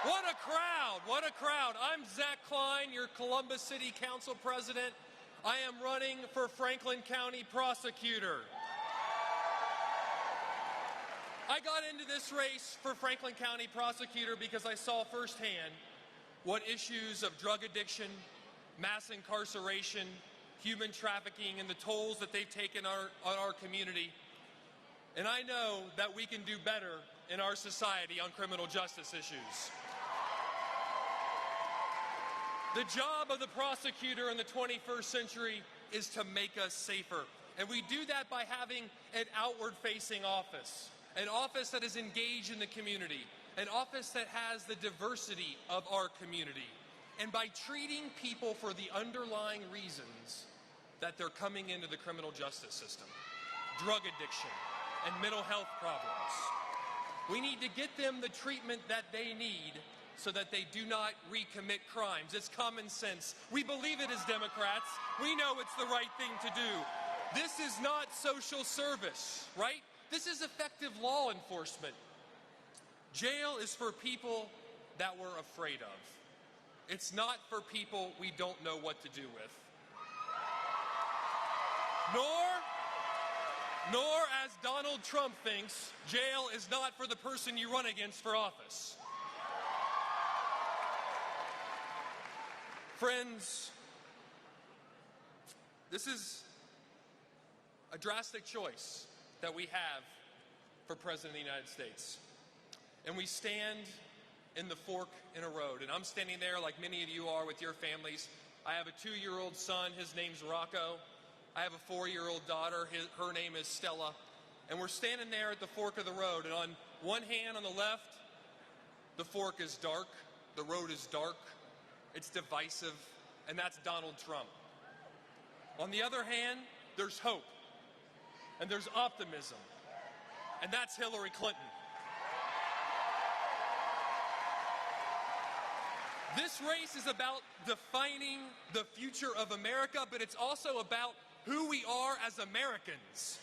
What a crowd, what a crowd. I'm Zach Klein, your Columbus City Council President. I am running for Franklin County Prosecutor. I got into this race for Franklin County Prosecutor because I saw firsthand what issues of drug addiction, mass incarceration, human trafficking, and the tolls that they've taken on our community. And I know that we can do better in our society on criminal justice issues. The job of the prosecutor in the 21st century is to make us safer. And we do that by having an outward-facing office, an office that is engaged in the community, an office that has the diversity of our community, and by treating people for the underlying reasons that they're coming into the criminal justice system, drug addiction and mental health problems. We need to get them the treatment that they need so that they do not recommit crimes. It's common sense. We believe it as Democrats. We know it's the right thing to do. This is not social service, right? This is effective law enforcement. Jail is for people that we're afraid of. It's not for people we don't know what to do with. Nor, as Donald Trump thinks, jail is not for the person you run against for office. Friends, this is a drastic choice that we have for President of the United States. And we stand in the fork in a road. And I'm standing there like many of you are with your families. I have a 2-year-old son. His name's Rocco. I have a 4-year-old daughter. Her name is Stella. And we're standing there at the fork of the road. And on one hand, on the left, the fork is dark. The road is dark. It's divisive. And that's Donald Trump. On the other hand, there's hope. And there's optimism. And that's Hillary Clinton. This race is about defining the future of America, but it's also about who we are as Americans.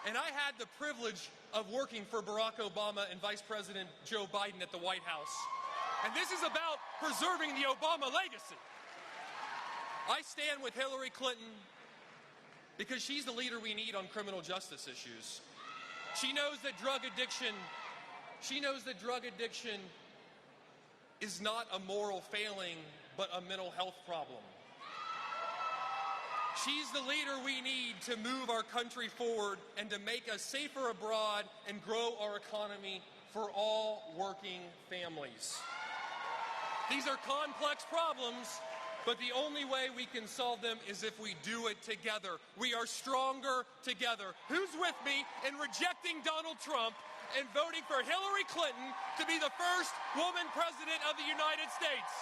And I had the privilege of working for Barack Obama and Vice President Joe Biden at the White House. And this is about preserving the Obama legacy. I stand with Hillary Clinton because she's the leader we need on criminal justice issues. She knows that drug addiction is not a moral failing, but a mental health problem. She's the leader we need to move our country forward and to make us safer abroad and grow our economy for all working families. These are complex problems, but the only way we can solve them is if we do it together. We are stronger together. Who's with me in rejecting Donald Trump and voting for Hillary Clinton to be the first woman president of the United States?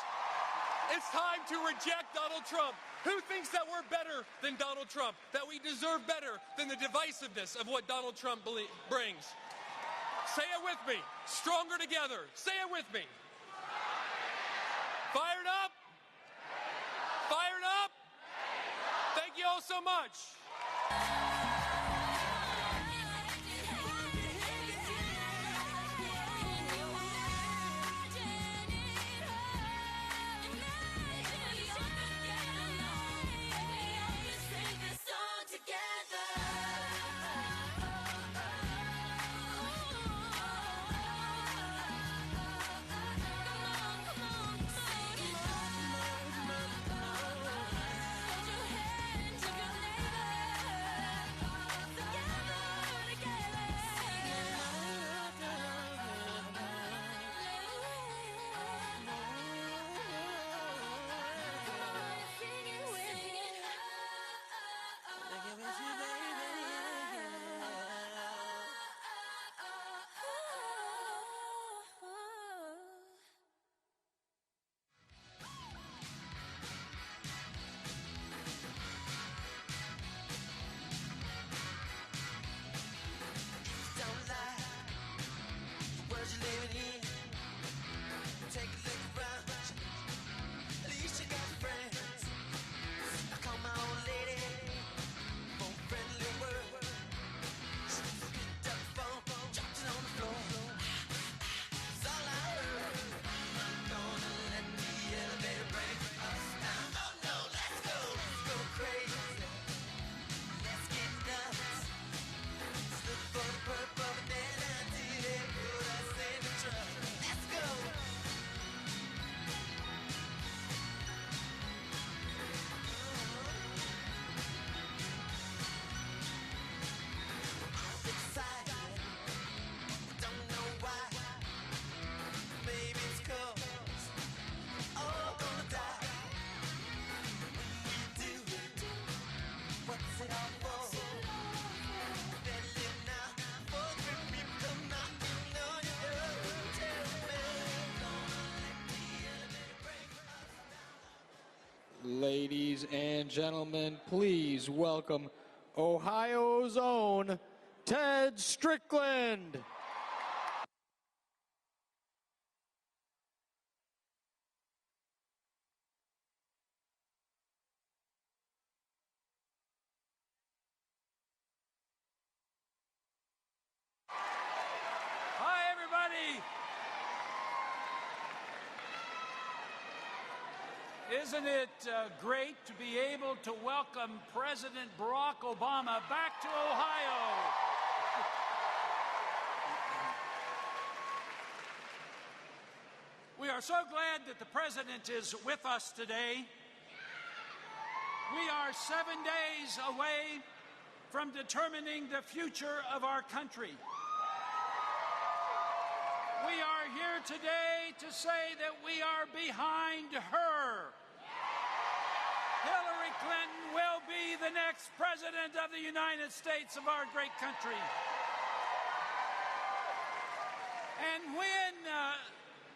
It's time to reject Donald Trump. Who thinks that we're better than Donald Trump? That we deserve better than the divisiveness of what Donald Trump brings? Say it with me. Stronger together. Say it with me. Fired up? Fired up? Thank you all so much. Ladies and gentlemen, please welcome Ohio's own Ted Strickland. Hi, everybody. Isn't it great to be able to welcome President Barack Obama back to Ohio? We are so glad that the President is with us today. We are 7 days away from determining the future of our country. We are here today to say that we are behind her. Hillary Clinton will be the next President of the United States of our great country. And when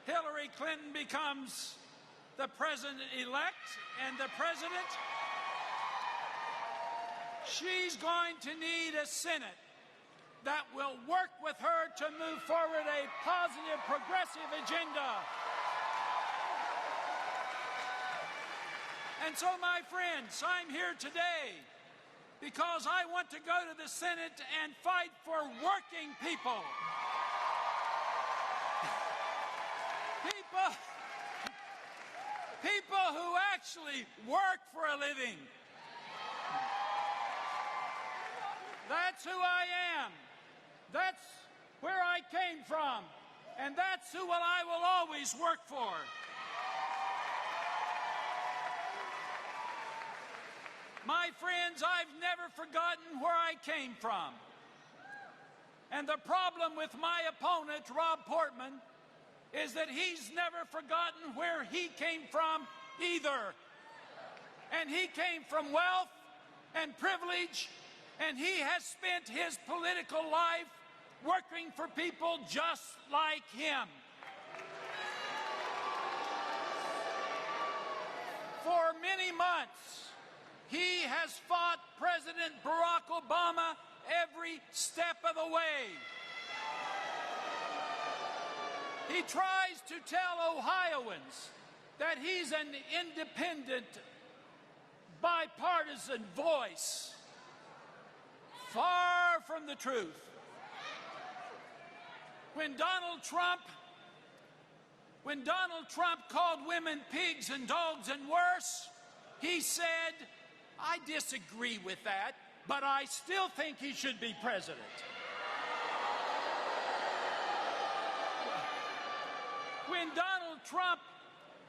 Hillary Clinton becomes the President-elect and the President, she's going to need a Senate that will work with her to move forward a positive, progressive agenda. And so, my friends, I'm here today because I want to go to the Senate and fight for working people. People who actually work for a living. That's who I am. That's where I came from. And that's who I will always work for. My friends, I've never forgotten where I came from. And the problem with my opponent, Rob Portman, is that he's never forgotten where he came from either. And he came from wealth and privilege, and he has spent his political life working for people just like him. For many months, he has fought President Barack Obama every step of the way. He tries to tell Ohioans that he's an independent, bipartisan voice. Far from the truth. When Donald Trump called women pigs and dogs and worse, he said, I disagree with that, but I still think he should be president. When Donald Trump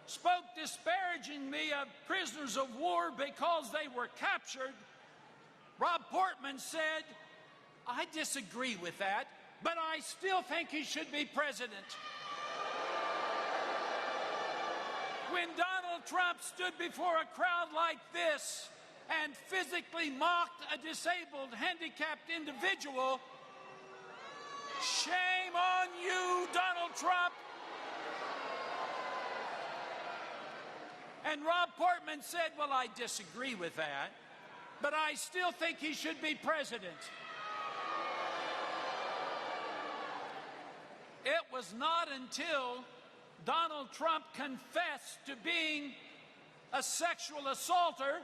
spoke disparagingly of prisoners of war because they were captured, Rob Portman said, I disagree with that, but I still think he should be president. When Donald Trump stood before a crowd like this and physically mocked a disabled, handicapped individual, shame on you, Donald Trump. And Rob Portman said, well, I disagree with that, but I still think he should be president. It was not until Donald Trump confessed to being a sexual assaulter,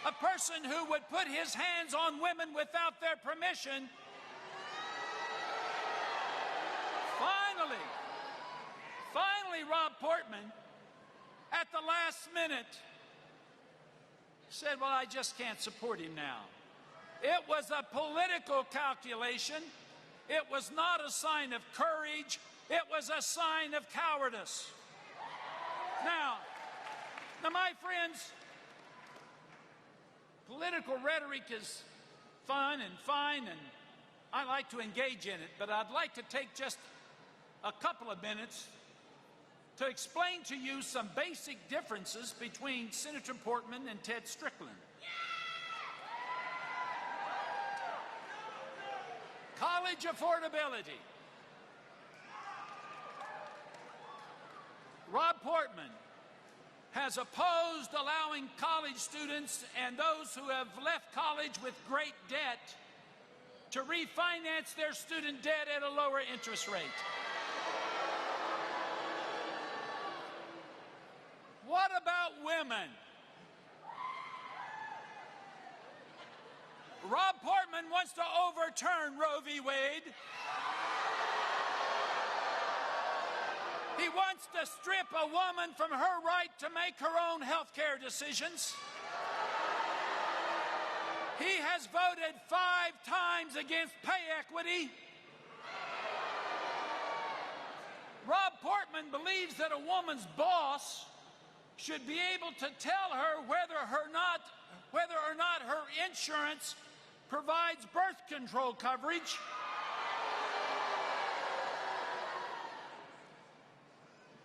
a person who would put his hands on women without their permission, finally, Rob Portman, at the last minute, said, well, I just can't support him now. It was a political calculation. It was not a sign of courage. It was a sign of cowardice. Now, my friends, political rhetoric is fun and fine, and I like to engage in it, but I'd like to take just a couple of minutes to explain to you some basic differences between Senator Portman and Ted Strickland. College affordability. Rob Portman has opposed allowing college students and those who have left college with great debt to refinance their student debt at a lower interest rate. What about women? Rob Portman wants to overturn Roe v. Wade. He wants to strip a woman from her right to make her own health care decisions. He has voted 5 times against pay equity. Rob Portman believes that a woman's boss should be able to tell her whether or not her insurance provides birth control coverage.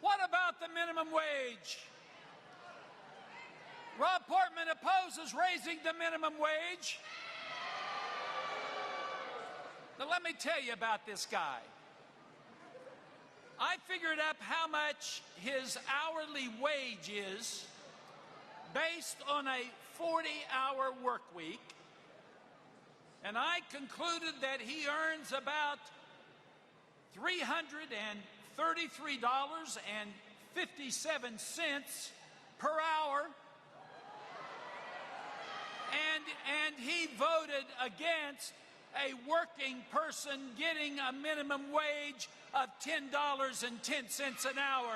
What about the minimum wage? Rob Portman opposes raising the minimum wage. Now let me tell you about this guy. I figured up how much his hourly wage is based on a 40-hour work week, and I concluded that he earns about $333.57 per hour, and he voted against a working person getting a minimum wage of $10.10 an hour.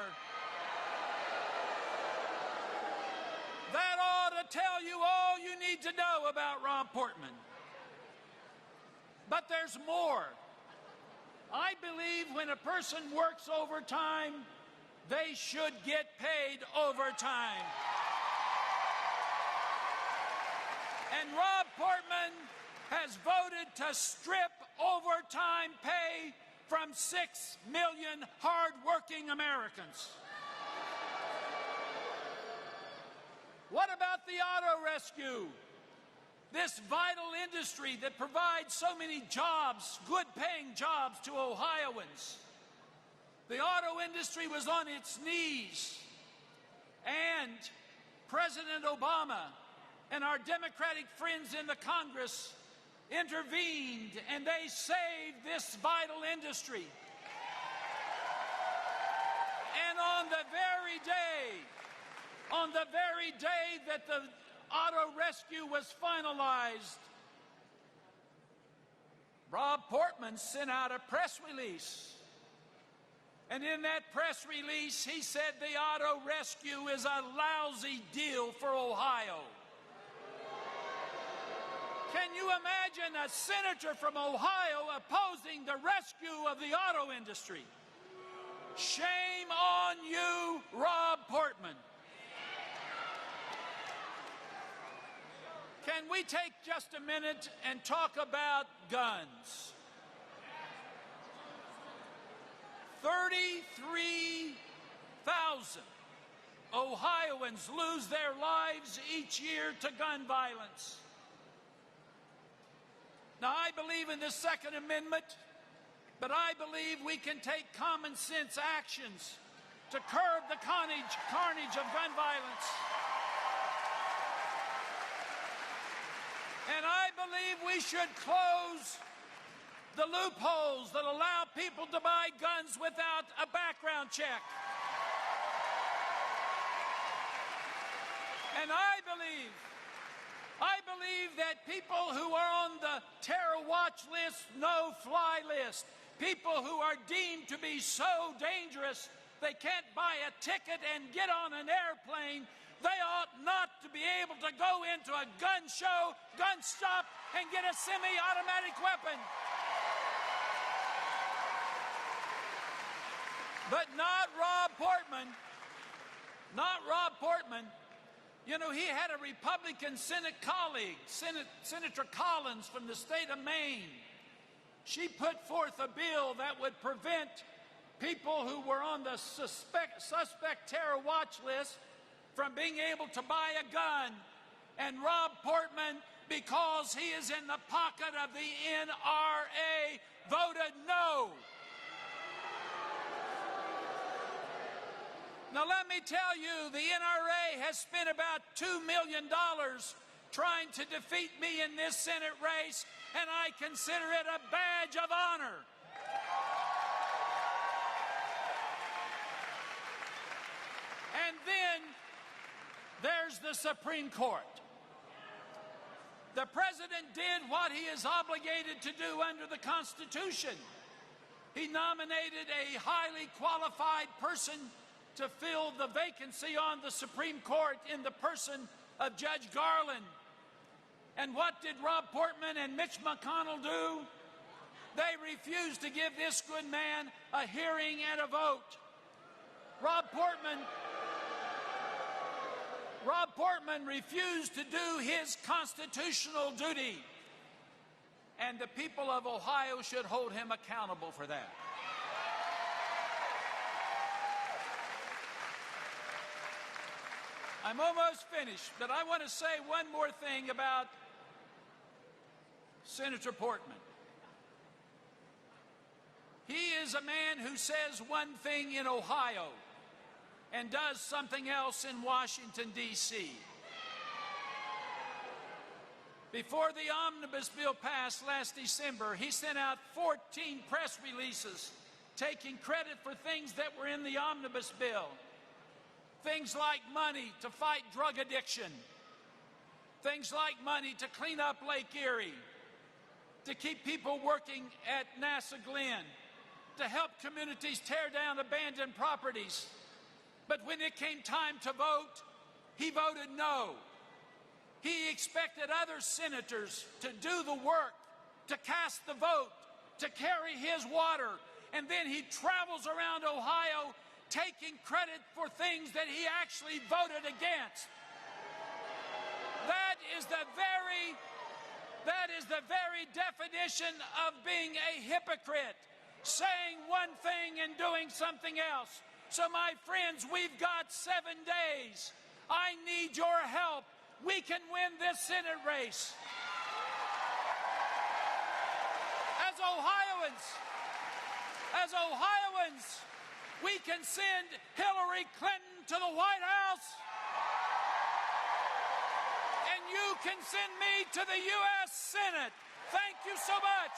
That ought to tell you all you need to know about Rob Portman. But there's more. I believe when a person works overtime, they should get paid overtime. And Rob Portman has voted to strip overtime pay from 6 million hard-working Americans. What about the auto rescue? This vital industry that provides so many jobs, good-paying jobs to Ohioans. The auto industry was on its knees, and President Obama and our Democratic friends in the Congress intervened, and they saved this vital industry. And on the very day that the auto rescue was finalized, Rob Portman sent out a press release. And in that press release, he said the auto rescue is a lousy deal for Ohio. Can you imagine a senator from Ohio opposing the rescue of the auto industry? Shame on you, Rob Portman. Can we take just a minute and talk about guns? 33,000 Ohioans lose their lives each year to gun violence. Now, I believe in the Second Amendment, but I believe we can take common sense actions to curb the carnage of gun violence. And I believe we should close the loopholes that allow people to buy guns without a background check. And I believe that people who are on the terror watch list, no-fly list, people who are deemed to be so dangerous they can't buy a ticket and get on an airplane, they ought not to be able to go into a gun show, gun stop, and get a semi-automatic weapon. But not Rob Portman. Not Rob Portman. You know, he had a Republican Senate colleague, Senator Collins from the state of Maine. She put forth a bill that would prevent people who were on the suspect terror watch list from being able to buy a gun. And Rob Portman, because he is in the pocket of the NRA, voted no. Now let me tell you, the NRA has spent about $2 million trying to defeat me in this Senate race, and I consider it a badge of honor. And then there's the Supreme Court. The president did what he is obligated to do under the Constitution. He nominated a highly qualified person to fill the vacancy on the Supreme Court in the person of Judge Garland. And what did Rob Portman and Mitch McConnell do? They refused to give this good man a hearing and a vote. Rob Portman refused to do his constitutional duty. And the people of Ohio should hold him accountable for that. I'm almost finished, but I want to say one more thing about Senator Portman. He is a man who says one thing in Ohio and does something else in Washington, D.C. Before the omnibus bill passed last December, he sent out 14 press releases taking credit for things that were in the omnibus bill. Things like money to fight drug addiction. Things like money to clean up Lake Erie. To keep people working at NASA Glenn. To help communities tear down abandoned properties. But when it came time to vote, he voted no. He expected other senators to do the work, to cast the vote, to carry his water, and then he travels around Ohio taking credit for things that he actually voted against. That is the very definition of being a hypocrite, saying one thing and doing something else. So my friends, we've got 7 days. I need your help. We can win this Senate race. As Ohioans, we can send Hillary Clinton to the White House, and you can send me to the U.S. Senate. Thank you so much.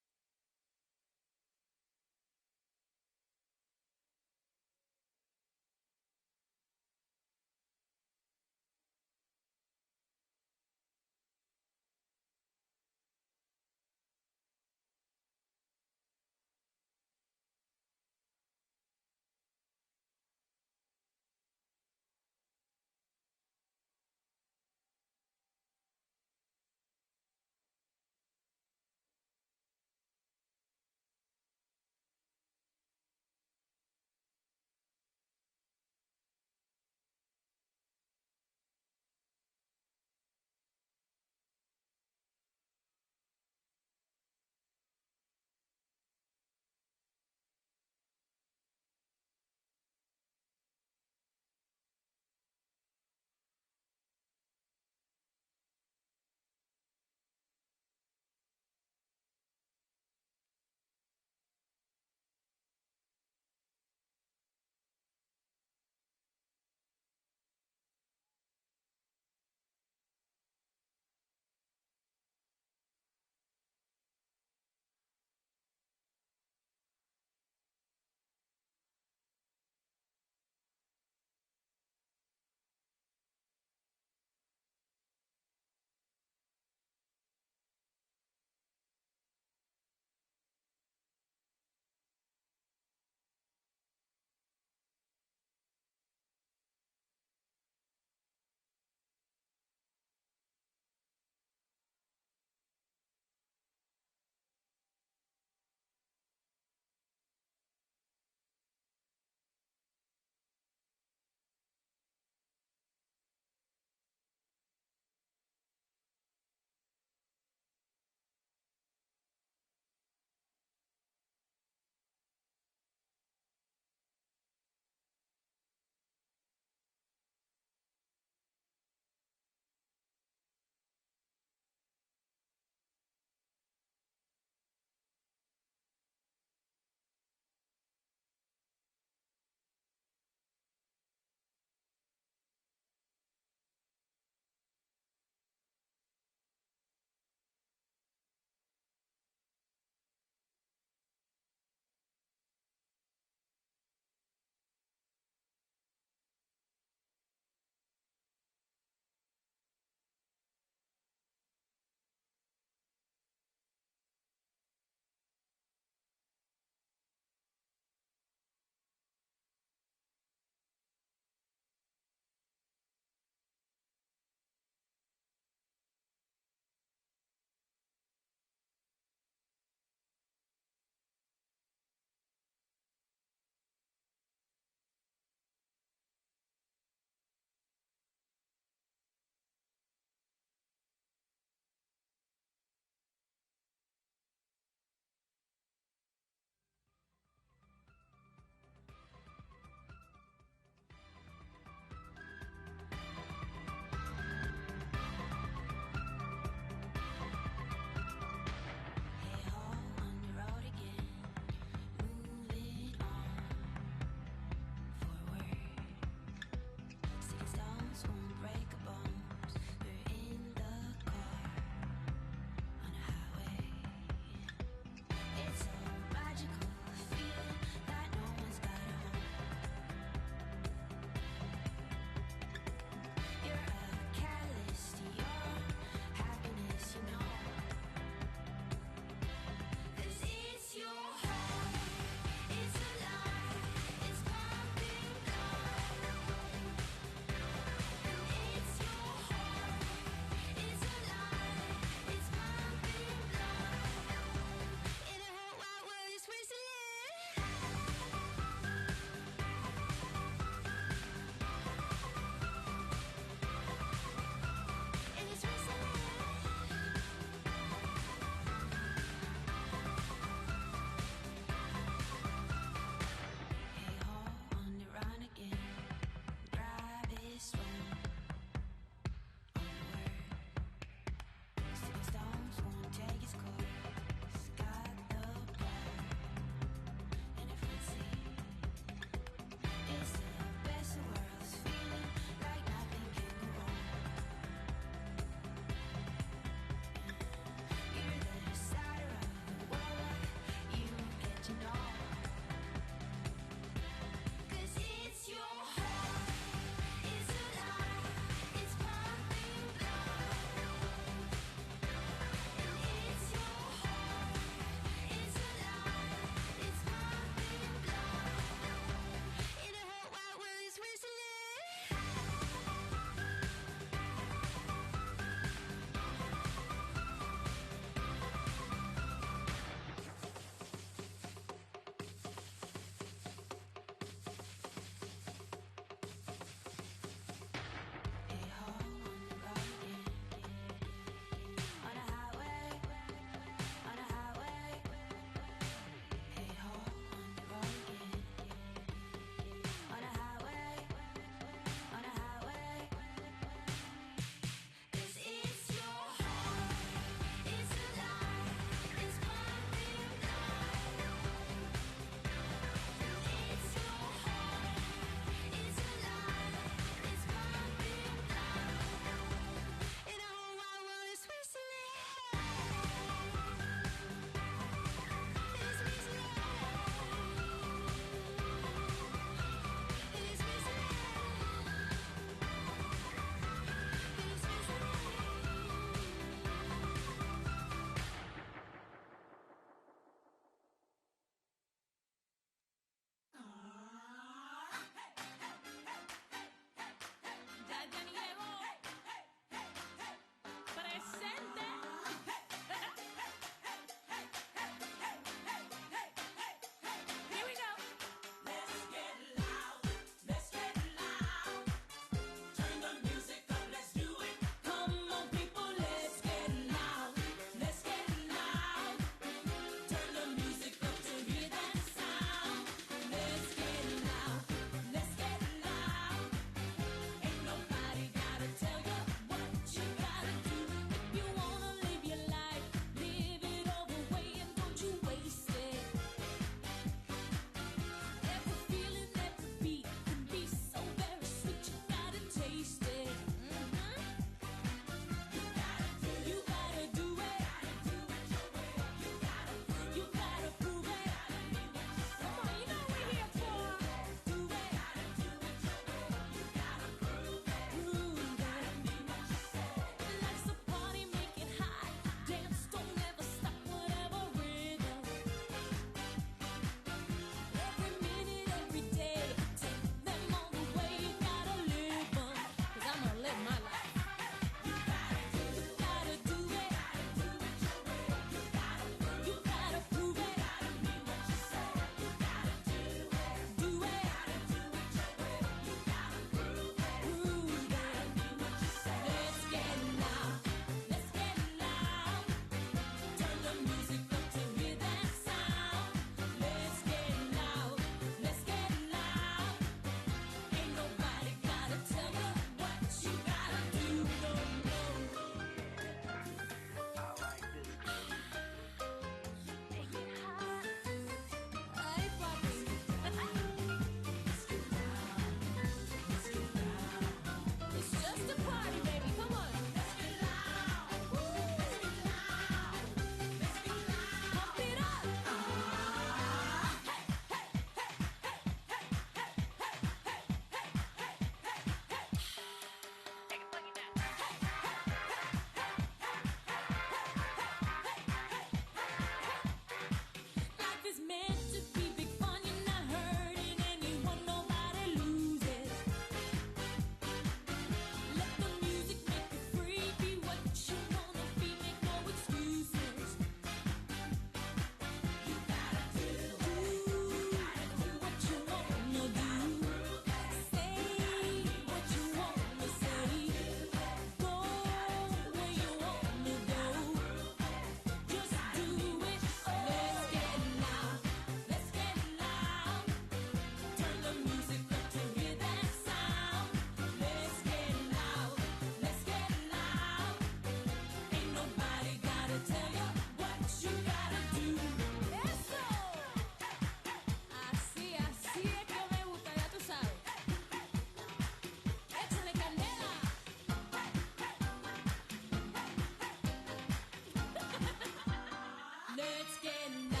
Let's get loud.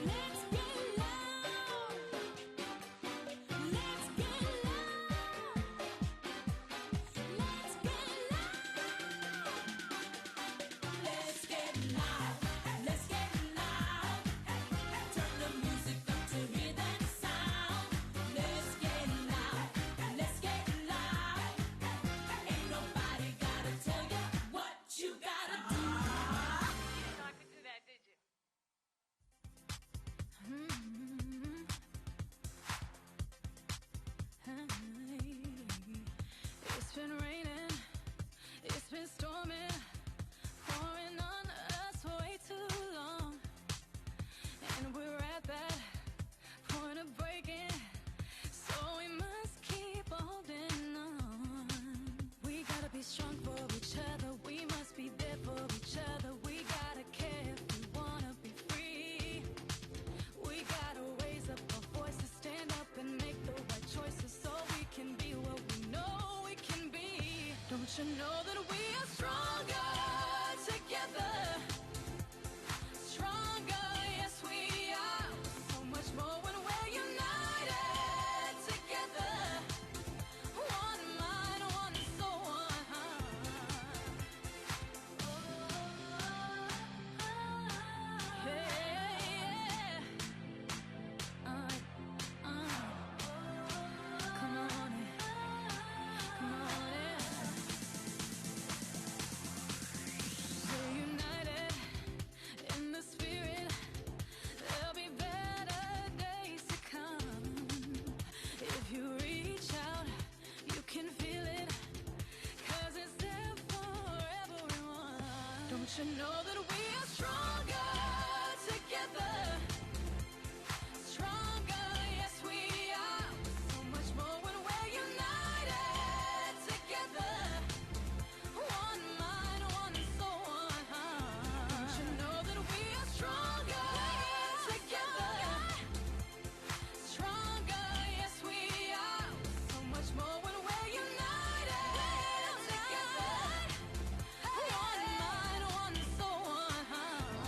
Let's get loud. Let's get loud. Let's get loud. Let's get loud. Let's get loud. Turn the music up to hear that sound. Let's get loud. Let's get loud. Ain't nobody gotta tell you what you gotta do. You didn't know I could do that, did you? It's been raining, it's been storming, pouring on us for way too long. And we're at that point of breaking, so we must keep holding on. We gotta be strong for each other, we must be there for each other. We gotta care if we wanna be free. We gotta raise up our voices, stand up and make the right choices so we can be what we know we can be. Don't you know that we are stronger together? Stronger, yes we are. So much more when we're united together. One mind, one soul, one heart. Yeah. Come on in. Come on in. We're united in the spirit. There'll be better days to come. If you reach out, you can feel it. 'Cause it's there for everyone. Don't you know that we are stronger together? Stronger, yes we are. So much more when we're united together. One mind, one soul, one heart. Don't you know that we are stronger together? Stronger, yes we are. So much more when we're united together. One mind, one soul, one heart.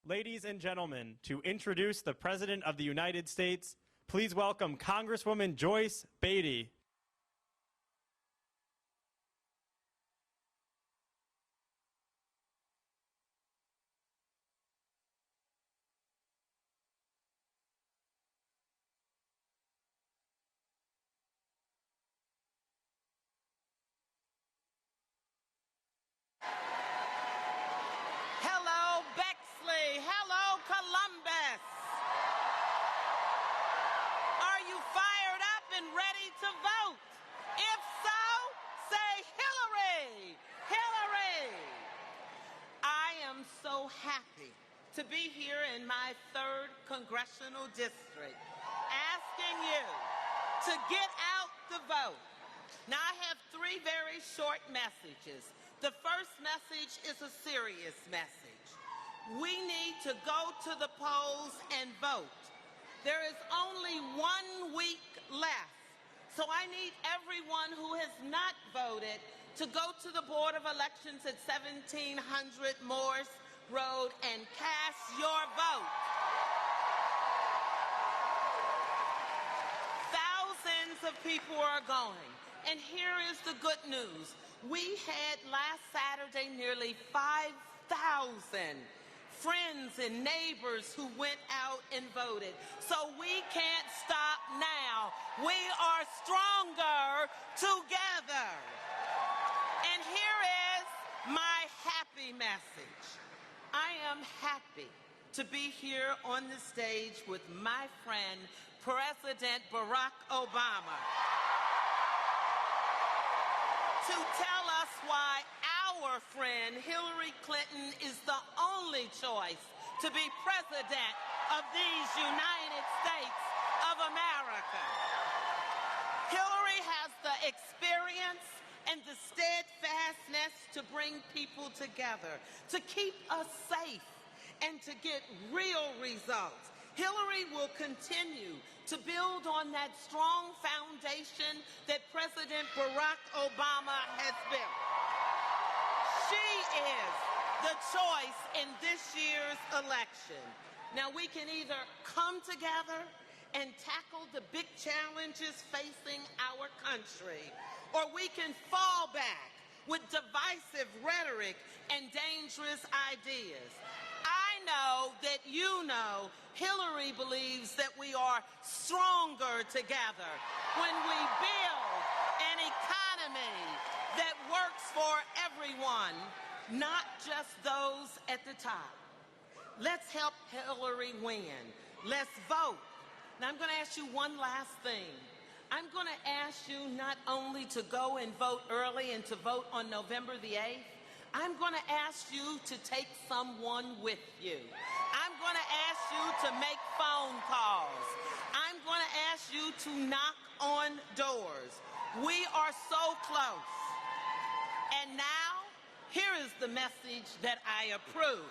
Ladies and gentlemen, to introduce the President of the United States, please welcome Congresswoman Joyce Beatty. Hello, Bexley. Hello, Columbus. Are you fired up and ready to vote? If so, say Hillary. Hillary. I am so happy to be here in my 3rd congressional district, asking you to get out the vote. Now, I have 3 very short messages. The first message is a serious message. We need to go to the polls and vote. There is only 1 week left, so I need everyone who has not voted to go to the Board of Elections at 1700 Morse Road and cast your vote. Thousands of people are going, and here is the good news. We had last Saturday nearly 5,000 friends and neighbors who went out and voted. So we can't stop now. We are stronger together. And here is my happy message. I am happy to be here on the stage with my friend, President Barack Obama, to tell us why our friend Hillary Clinton is the only choice to be president of these United States of America. Hillary has the experience and the steadfastness to bring people together, to keep us safe, and to get real results. Hillary will continue to build on that strong foundation that President Barack Obama has built. She is the choice in this year's election. Now, we can either come together and tackle the big challenges facing our country, or we can fall back with divisive rhetoric and dangerous ideas. I know that you know Hillary believes that we are stronger together when we build an economy that works for everyone, not just those at the top. Let's help Hillary win. Let's vote. Now, I'm going to ask you one last thing. I'm going to ask you not only to go and vote early and to vote on November the 8th, I'm going to ask you to take someone with you. I'm going to ask you to make phone calls. I'm going to ask you to knock on doors. We are so close. And now, here is the message that I approve.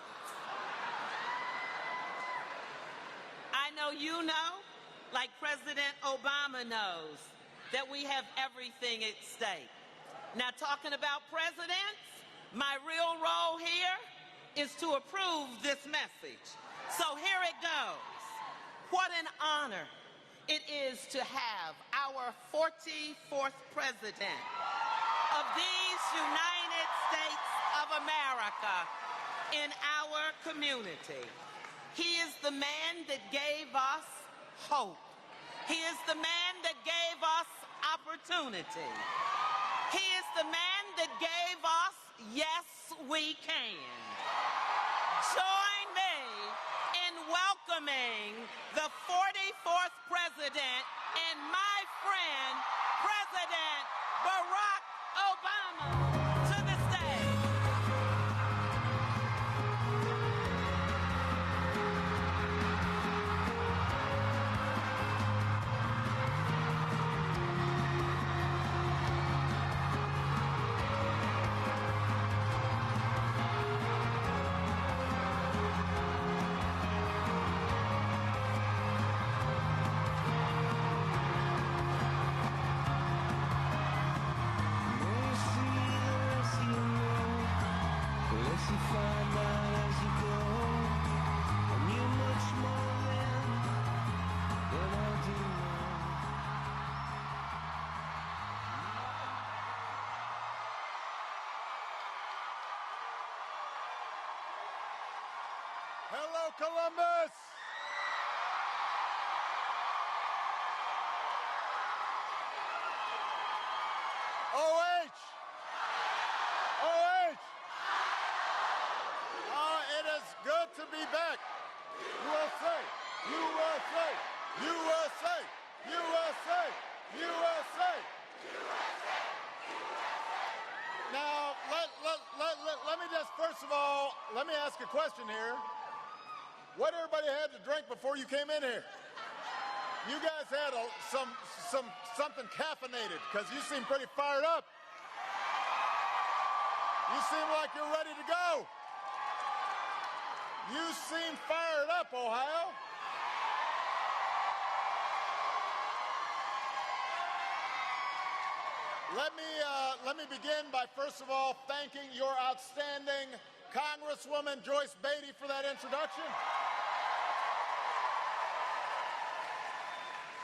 I know you know, like President Obama knows, that we have everything at stake. Now, talking about presidents, my real role here is to approve this message. So here it goes. What an honor it is to have our 44th president of these United States of America in our community. He is the man that gave us hope. He is the man that gave us opportunity. He is the man that gave us yes, we can. Join me in welcoming the 44th president and my friend, President Barack Obama, to the stage. Hello, Columbus. OH. OH. It is good to be back. USA. USA. USA. USA. USA. Now, let me just, first of all, let me ask a question here. What everybody had to drink before you came in here? You guys had something caffeinated, because you seem pretty fired up. You seem like you're ready to go. You seem fired up, Ohio. Let me begin by, first of all, thanking your outstanding Congresswoman Joyce Beatty for that introduction.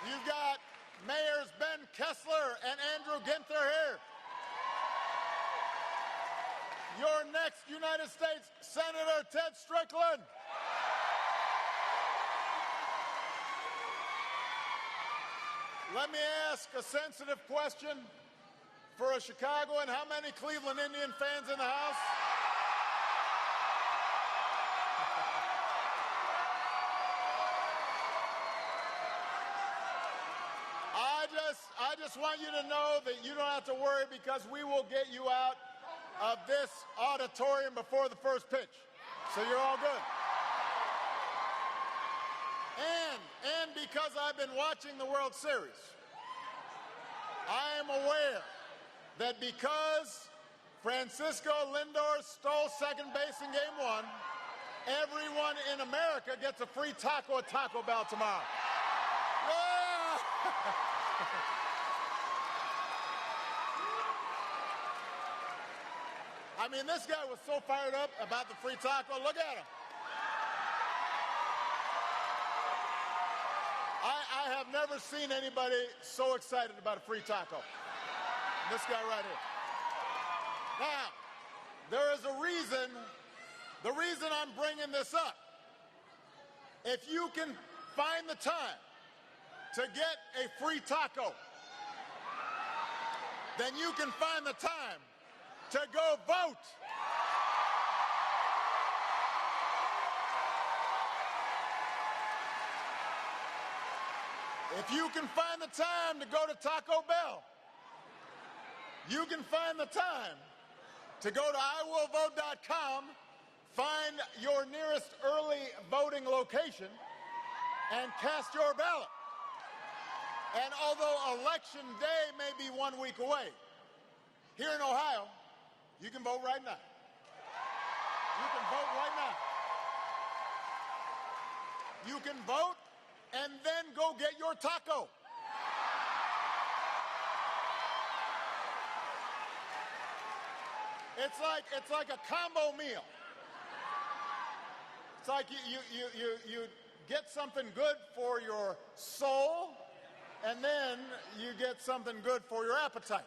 You've got Mayors Ben Kessler and Andrew Ginther here. Your next United States Senator Ted Strickland. Let me ask a sensitive question for a Chicagoan. How many Cleveland Indian fans in the house? I just want you to know that you don't have to worry, because we will get you out of this auditorium before the first pitch. So you're all good. And because I've been watching the World Series, I am aware that because Francisco Lindor stole second base in Game 1, everyone in America gets a free taco at Taco Bell tomorrow. Yeah! I mean, this guy was so fired up about the free taco. Look at him. I have never seen anybody so excited about a free taco. This guy right here. Now, there is a reason, the reason I'm bringing this up. If you can find the time to get a free taco, then you can find the time to go vote. If you can find the time to go to Taco Bell, you can find the time to go to iwillvote.com, find your nearest early voting location, and cast your ballot. And although Election Day may be 1 week away, here in Ohio, you can vote right now. You can vote right now. You can vote and then go get your taco. It's like a combo meal. It's like you get something good for your soul, and then you get something good for your appetite.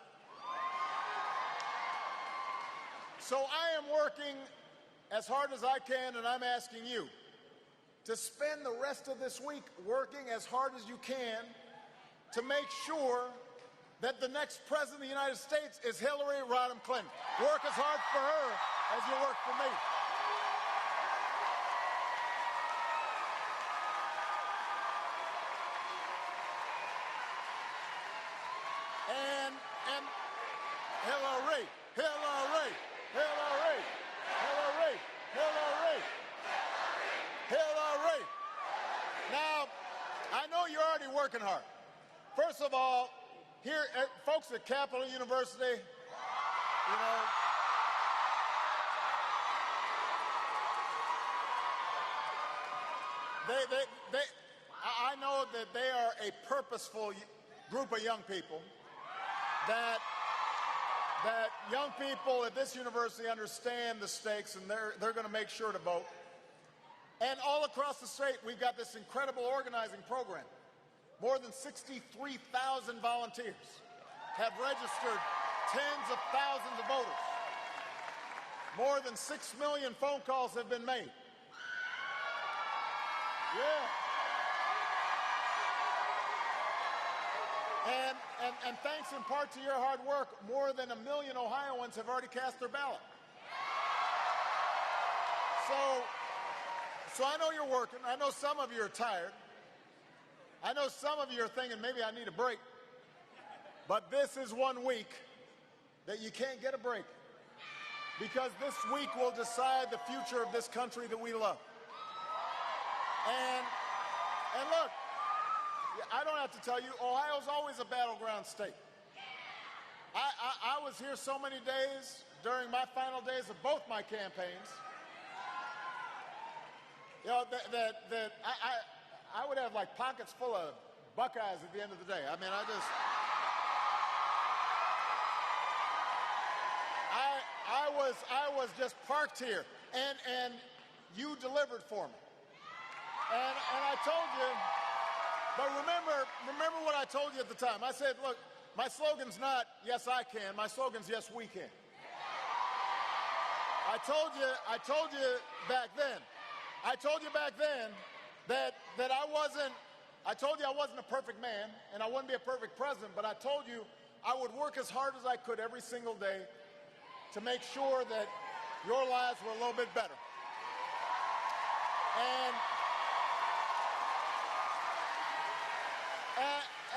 So I am working as hard as I can, and I'm asking you to spend the rest of this week working as hard as you can to make sure that the next president of the United States is Hillary Rodham Clinton. Work as hard for her as you work for me. And Hillary, Hillary, Hillary, Hillary, Hillary, Hillary. Now, I know you're already working hard. First of all, here, folks at Capital University, you know, I know that they are a purposeful group of young people, that young people at this university understand the stakes, and they're going to make sure to vote. And all across the state, we've got this incredible organizing program. More than 63,000 volunteers have registered tens of thousands of voters. More than 6 million phone calls have been made. Yeah. And thanks in part to your hard work, more than 1 million Ohioans have already cast their ballot. So I know you're working. I know some of you are tired. I know some of you are thinking, maybe I need a break. But this is one week that you can't get a break, because this week will decide the future of this country that we love. And look, I don't have to tell you, Ohio's always a battleground state. I was here so many days during my final days of both my campaigns, you know, that I would have like pockets full of Buckeyes at the end of the day. I mean, I was just parked here, and you delivered for me. And I told you, but remember what I told you at the time. I said, look, my slogan's not "Yes, I can." My slogan's "Yes, we can." I told you back then. I told you back then that I told you I wasn't a perfect man, and I wouldn't be a perfect president, but I told you I would work as hard as I could every single day to make sure that your lives were a little bit better.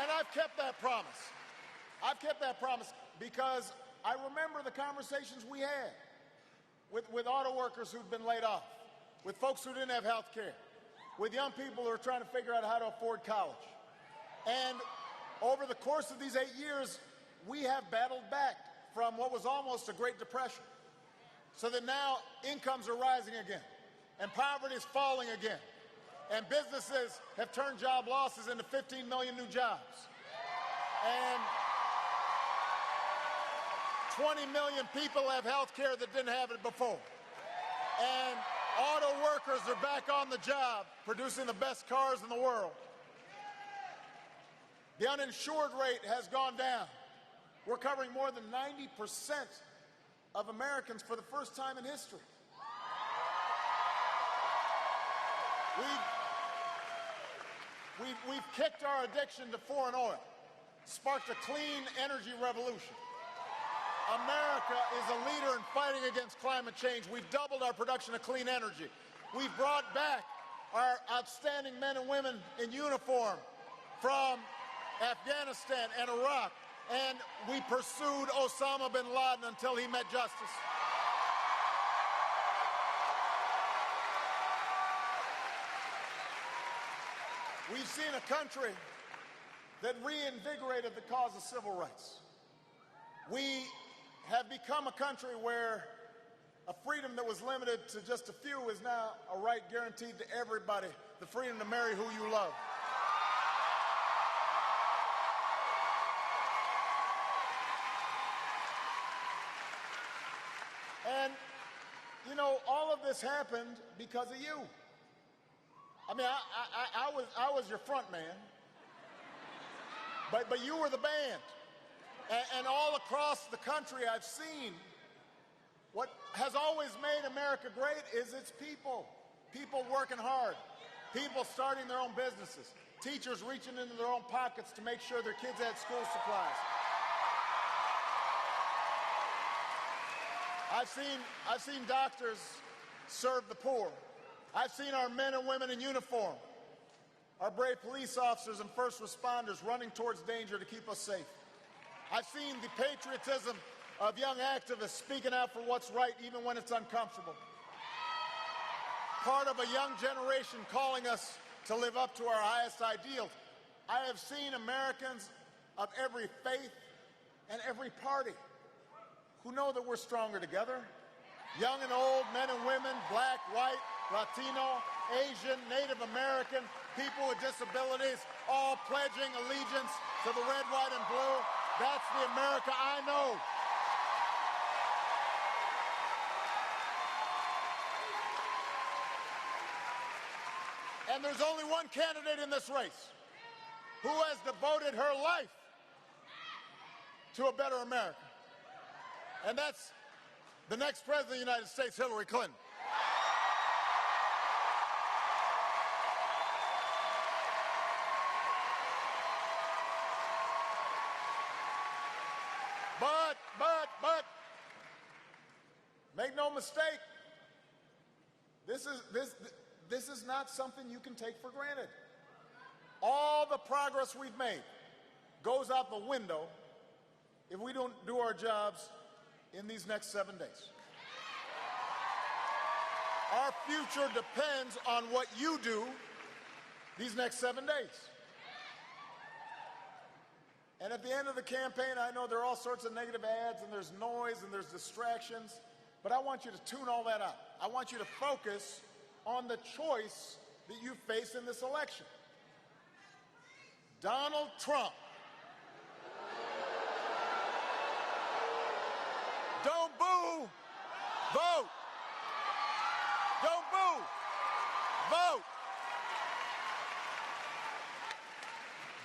And I've kept that promise. I've kept that promise because I remember the conversations we had with auto workers who'd been laid off, with folks who didn't have health care, with young people who are trying to figure out how to afford college. And over the course of these 8 years, we have battled back from what was almost a Great Depression, so that now incomes are rising again, and poverty is falling again, and businesses have turned job losses into 15 million new jobs, and 20 million people have health care that didn't have it before, and auto workers are back on the job producing the best cars in the world. The uninsured rate has gone down. We're covering more than 90% of Americans for the first time in history. We've kicked our addiction to foreign oil, sparked a clean energy revolution. America is a leader in fighting against climate change. We've doubled our production of clean energy. We've brought back our outstanding men and women in uniform from Afghanistan and Iraq, and we pursued Osama bin Laden until he met justice. We've seen a country that reinvigorated the cause of civil rights. We have become a country where a freedom that was limited to just a few is now a right guaranteed to everybody, the freedom to marry who you love. And, you know, all of this happened because of you. I mean, I was your front man, but you were the band. And all across the country, I've seen what has always made America great is its people. People working hard. People starting their own businesses. Teachers reaching into their own pockets to make sure their kids had school supplies. I've seen doctors serve the poor. I've seen our men and women in uniform, our brave police officers and first responders running towards danger to keep us safe. I've seen the patriotism of young activists speaking out for what's right even when it's uncomfortable. Part of a young generation calling us to live up to our highest ideals. I have seen Americans of every faith and every party who know that we're stronger together. Young and old, men and women, black, white, Latino, Asian, Native American, people with disabilities, all pledging allegiance to the red, white, and blue. That's the America I know. And there's only one candidate in this race who has devoted her life to a better America. And that's the next president of the United States, Hillary Clinton. make no mistake, this is not something you can take for granted. All the progress we've made goes out the window if we don't do our jobs in these next 7 days. Our future depends on what you do these next 7 days. And at the end of the campaign, I know there are all sorts of negative ads and there's noise and there's distractions, but I want you to tune all that out. I want you to focus on the choice that you face in this election. Donald Trump. Don't boo, vote. Don't boo, vote.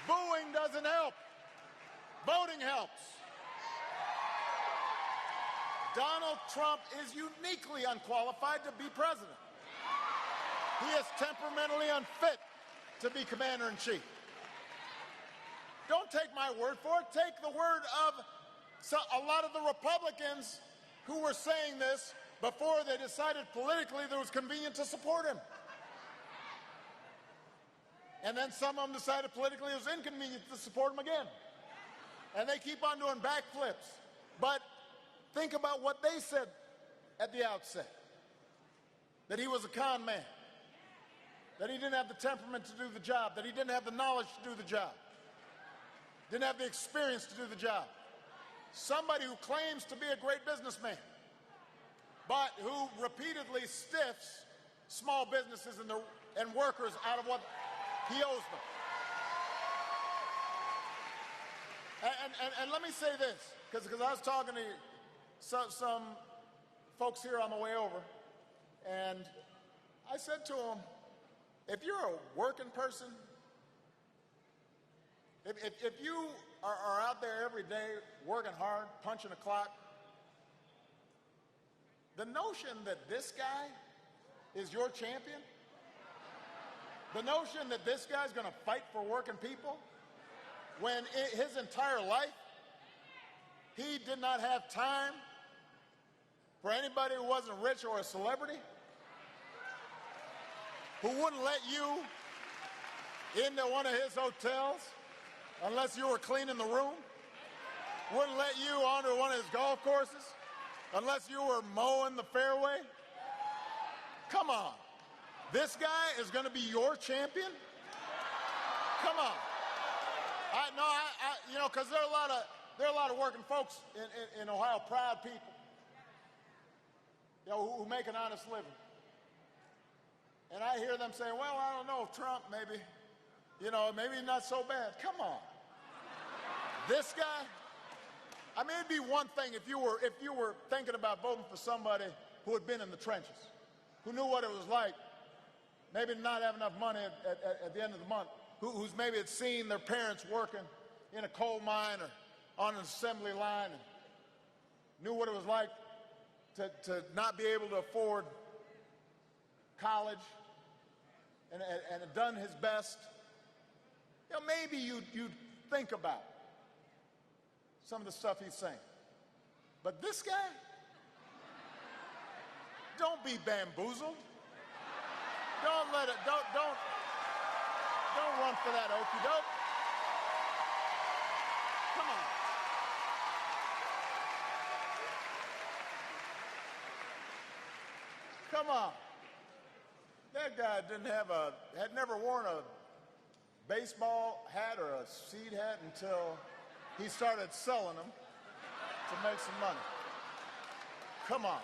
Booing doesn't help. Voting helps. Donald Trump is uniquely unqualified to be president. He is temperamentally unfit to be commander-in-chief. Don't take my word for it. Take the word of a lot of the Republicans who were saying this before they decided politically that it was convenient to support him. And then some of them decided politically it was inconvenient to support him again. And they keep on doing backflips. But think about what they said at the outset. That he was a con man. That he didn't have the temperament to do the job. That he didn't have the knowledge to do the job. Didn't have the experience to do the job. Somebody who claims to be a great businessman, but who repeatedly stiffs small businesses and workers out of what he owes them. And let me say this, because I was talking to some folks here on the way over, and I said to them, if you're a working person, if you are out there every day working hard, punching a clock, the notion that this guy is your champion, the notion that this guy's going to fight for working people, when his entire life he did not have time for anybody who wasn't rich or a celebrity, who wouldn't let you into one of his hotels unless you were cleaning the room, wouldn't let you onto one of his golf courses unless you were mowing the fairway. Come on. This guy is going to be your champion? Come on. You know, because there are a lot of working folks in Ohio, proud people, you know, who make an honest living. And I hear them saying, well, I don't know, Trump, maybe, you know, maybe not so bad. Come on. This guy, I mean, it'd be one thing if you were thinking about voting for somebody who had been in the trenches, who knew what it was like, maybe not have enough money at the end of the month, who's maybe had seen their parents working in a coal mine or on an assembly line and knew what it was like to not be able to afford college and had done his best. You know, maybe you'd think about some of the stuff he's saying. But this guy, don't be bamboozled. Don't let it, don't run for that okie doke. Come on. Come on. That guy had never worn a baseball hat or a seed hat until he started selling them to make some money. Come on.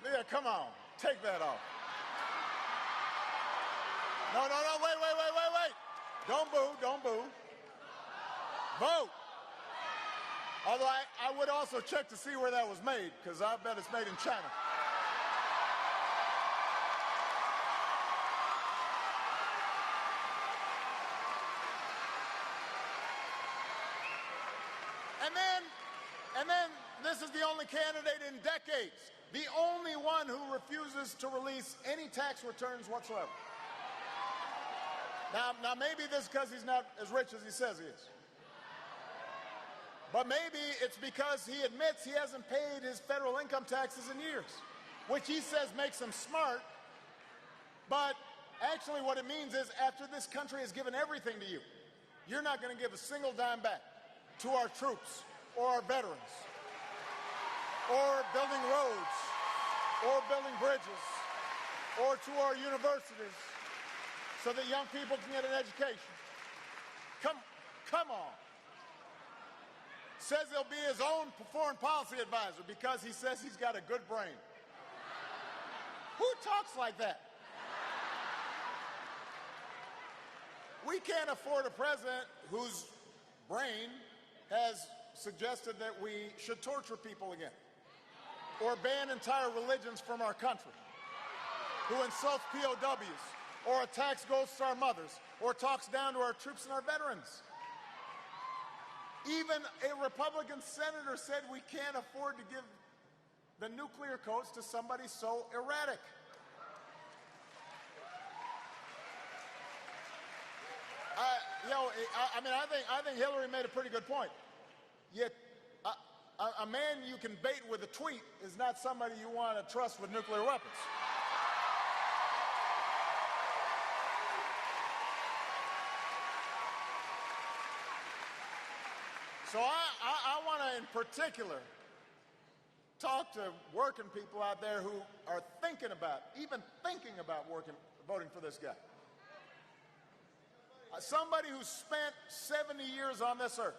Yeah, come on. Take that off. No, wait. Don't boo. Vote. Although I would also check to see where that was made, because I bet it's made in China. And then this is the only candidate in decades, the only one who refuses to release any tax returns whatsoever. Now maybe this is because he's not as rich as he says he is. But maybe it's because he admits he hasn't paid his federal income taxes in years, which he says makes him smart. But actually what it means is after this country has given everything to you, you're not going to give a single dime back to our troops or our veterans or building roads or building bridges or to our universities so that young people can get an education. Come on. Says he'll be his own foreign policy advisor because he says he's got a good brain. Who talks like that? We can't afford a president whose brain has suggested that we should torture people again or ban entire religions from our country, who insults POWs or attacks Gold Star mothers or talks down to our troops and our veterans. Even a Republican senator said we can't afford to give the nuclear codes to somebody so erratic. I think Hillary made a pretty good point. Yet, a man you can bait with a tweet is not somebody you want to trust with nuclear weapons. So I want to, in particular, talk to working people out there who are even thinking about voting for this guy. Somebody who spent 70 years on this earth,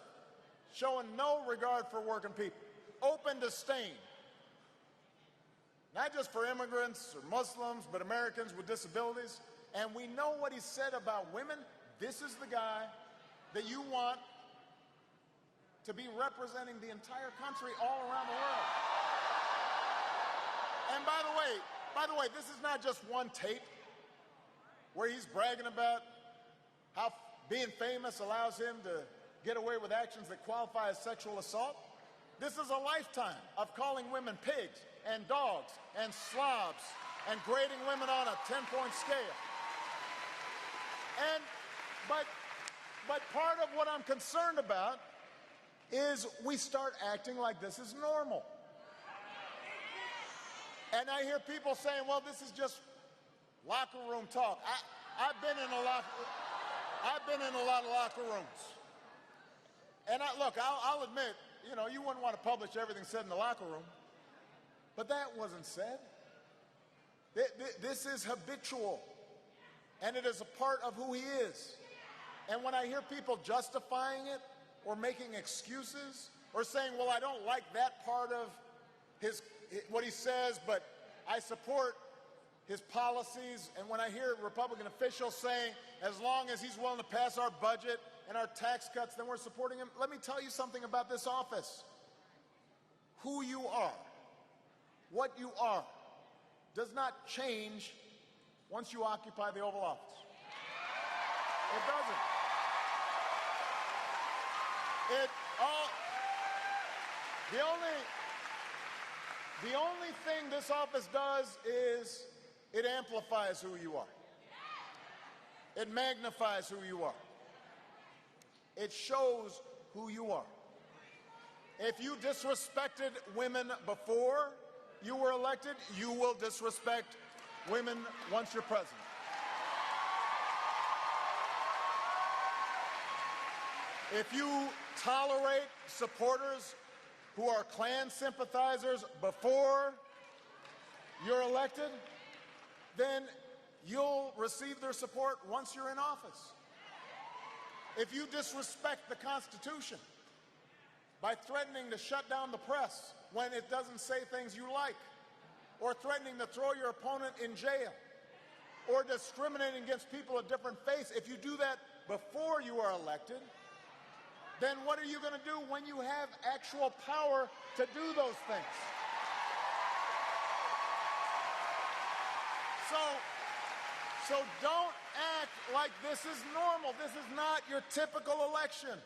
showing no regard for working people, open disdain, not just for immigrants or Muslims, but Americans with disabilities. And we know what he said about women. This is the guy that you want to be representing the entire country all around the world. And by the way, this is not just one tape where he's bragging about how being famous allows him to get away with actions that qualify as sexual assault. This is a lifetime of calling women pigs and dogs and slobs and grading women on a 10-point scale. But part of what I'm concerned about is we start acting like this is normal. And I hear people saying, well, this is just locker room talk. I've been in a lot of locker rooms. And I'll admit, you wouldn't want to publish everything said in the locker room. But that wasn't said. This is habitual. And it is a part of who he is. And when I hear people justifying it or making excuses or saying, well, I don't like that part of what he says, but I support his policies. And when I hear Republican officials saying, as long as he's willing to pass our budget and our tax cuts, then we're supporting him. Let me tell you something about this office. Who you are, what you are, does not change once you occupy the Oval Office. It doesn't. The only thing this office does is it amplifies who you are. It magnifies who you are. It shows who you are. If you disrespected women before you were elected, you will disrespect women once you're president. If you tolerate supporters who are Klan sympathizers before you're elected, then you'll receive their support once you're in office. If you disrespect the Constitution by threatening to shut down the press when it doesn't say things you like, or threatening to throw your opponent in jail, or discriminating against people of different faiths, if you do that before you are elected, then what are you going to do when you have actual power to do those things? So don't act like this is normal. This is not your typical election.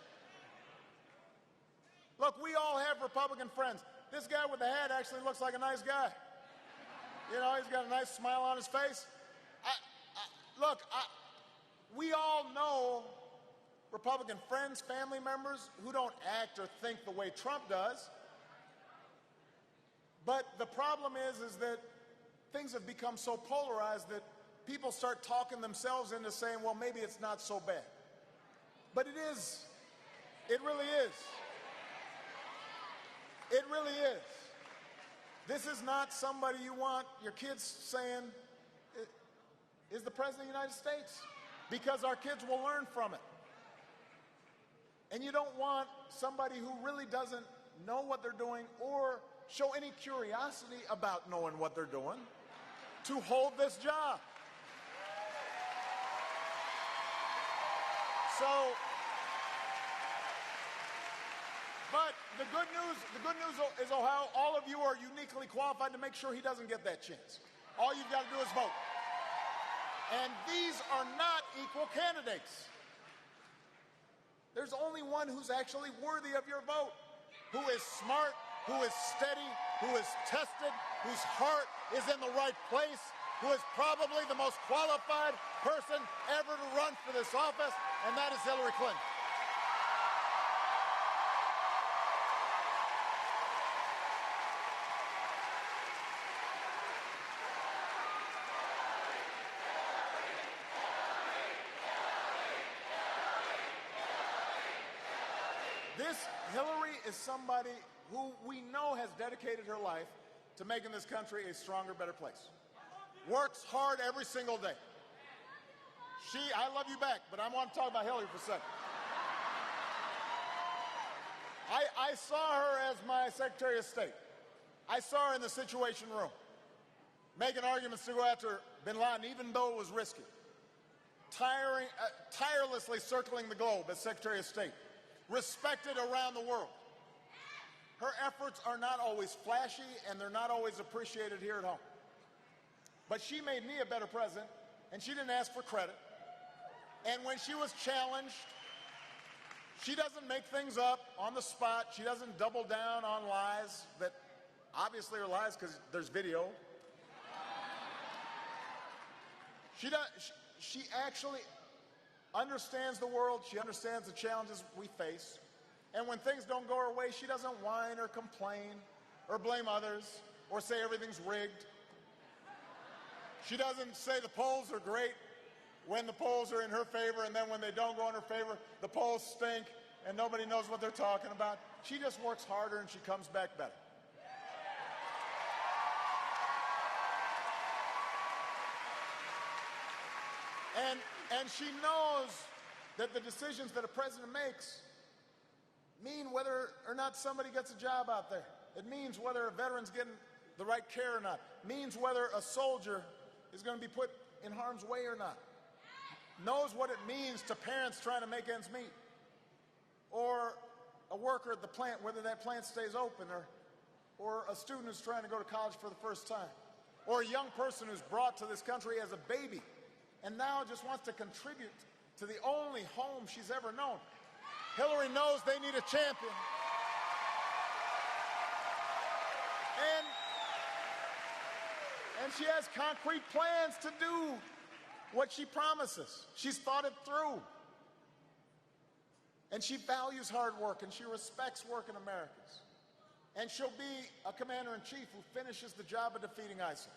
Look, we all have Republican friends. This guy with the hat actually looks like a nice guy. He's got a nice smile on his face. we all know Republican friends, family members who don't act or think the way Trump does. But the problem is that things have become so polarized that people start talking themselves into saying, well, maybe it's not so bad. But it is. It really is. It really is. This is not somebody you want your kids saying is the President of the United States, because our kids will learn from it. And you don't want somebody who really doesn't know what they're doing or show any curiosity about knowing what they're doing to hold this job. So, but the good news is Ohio, all of you are uniquely qualified to make sure he doesn't get that chance. All you've got to do is vote. And these are not equal candidates. There's only one who's actually worthy of your vote, who is smart, who is steady, who is tested, whose heart is in the right place, who is probably the most qualified person ever to run for this office, and that is Hillary Clinton. This Hillary is somebody who we know has dedicated her life to making this country a stronger, better place. Works hard every single day. I love you back, but I want to talk about Hillary for a second. I saw her as my Secretary of State. I saw her in the Situation Room, making arguments to go after bin Laden, even though it was risky. Tirelessly circling the globe as Secretary of State. Respected around the world. Her efforts are not always flashy, and they're not always appreciated here at home. But she made me a better president, and she didn't ask for credit. And when she was challenged, she doesn't make things up on the spot. She doesn't double down on lies that obviously are lies because there's video. She actually understands the world. She understands the challenges we face. And when things don't go her way, she doesn't whine or complain or blame others or say everything's rigged. She doesn't say the polls are great when the polls are in her favor, and then when they don't go in her favor, the polls stink and nobody knows what they're talking about. She just works harder and she comes back better. And she knows that the decisions that a president makes mean whether or not somebody gets a job out there. It means whether a veteran's getting the right care or not. It means whether a soldier is going to be put in harm's way or not. Knows what it means to parents trying to make ends meet. Or a worker at the plant, whether that plant stays open, or a student who's trying to go to college for the first time. Or a young person who's brought to this country as a baby and now just wants to contribute to the only home she's ever known. Hillary knows they need a champion. And she has concrete plans to do what she promises. She's thought it through. And she values hard work, and she respects working Americans. And she'll be a commander-in-chief who finishes the job of defeating ISIL.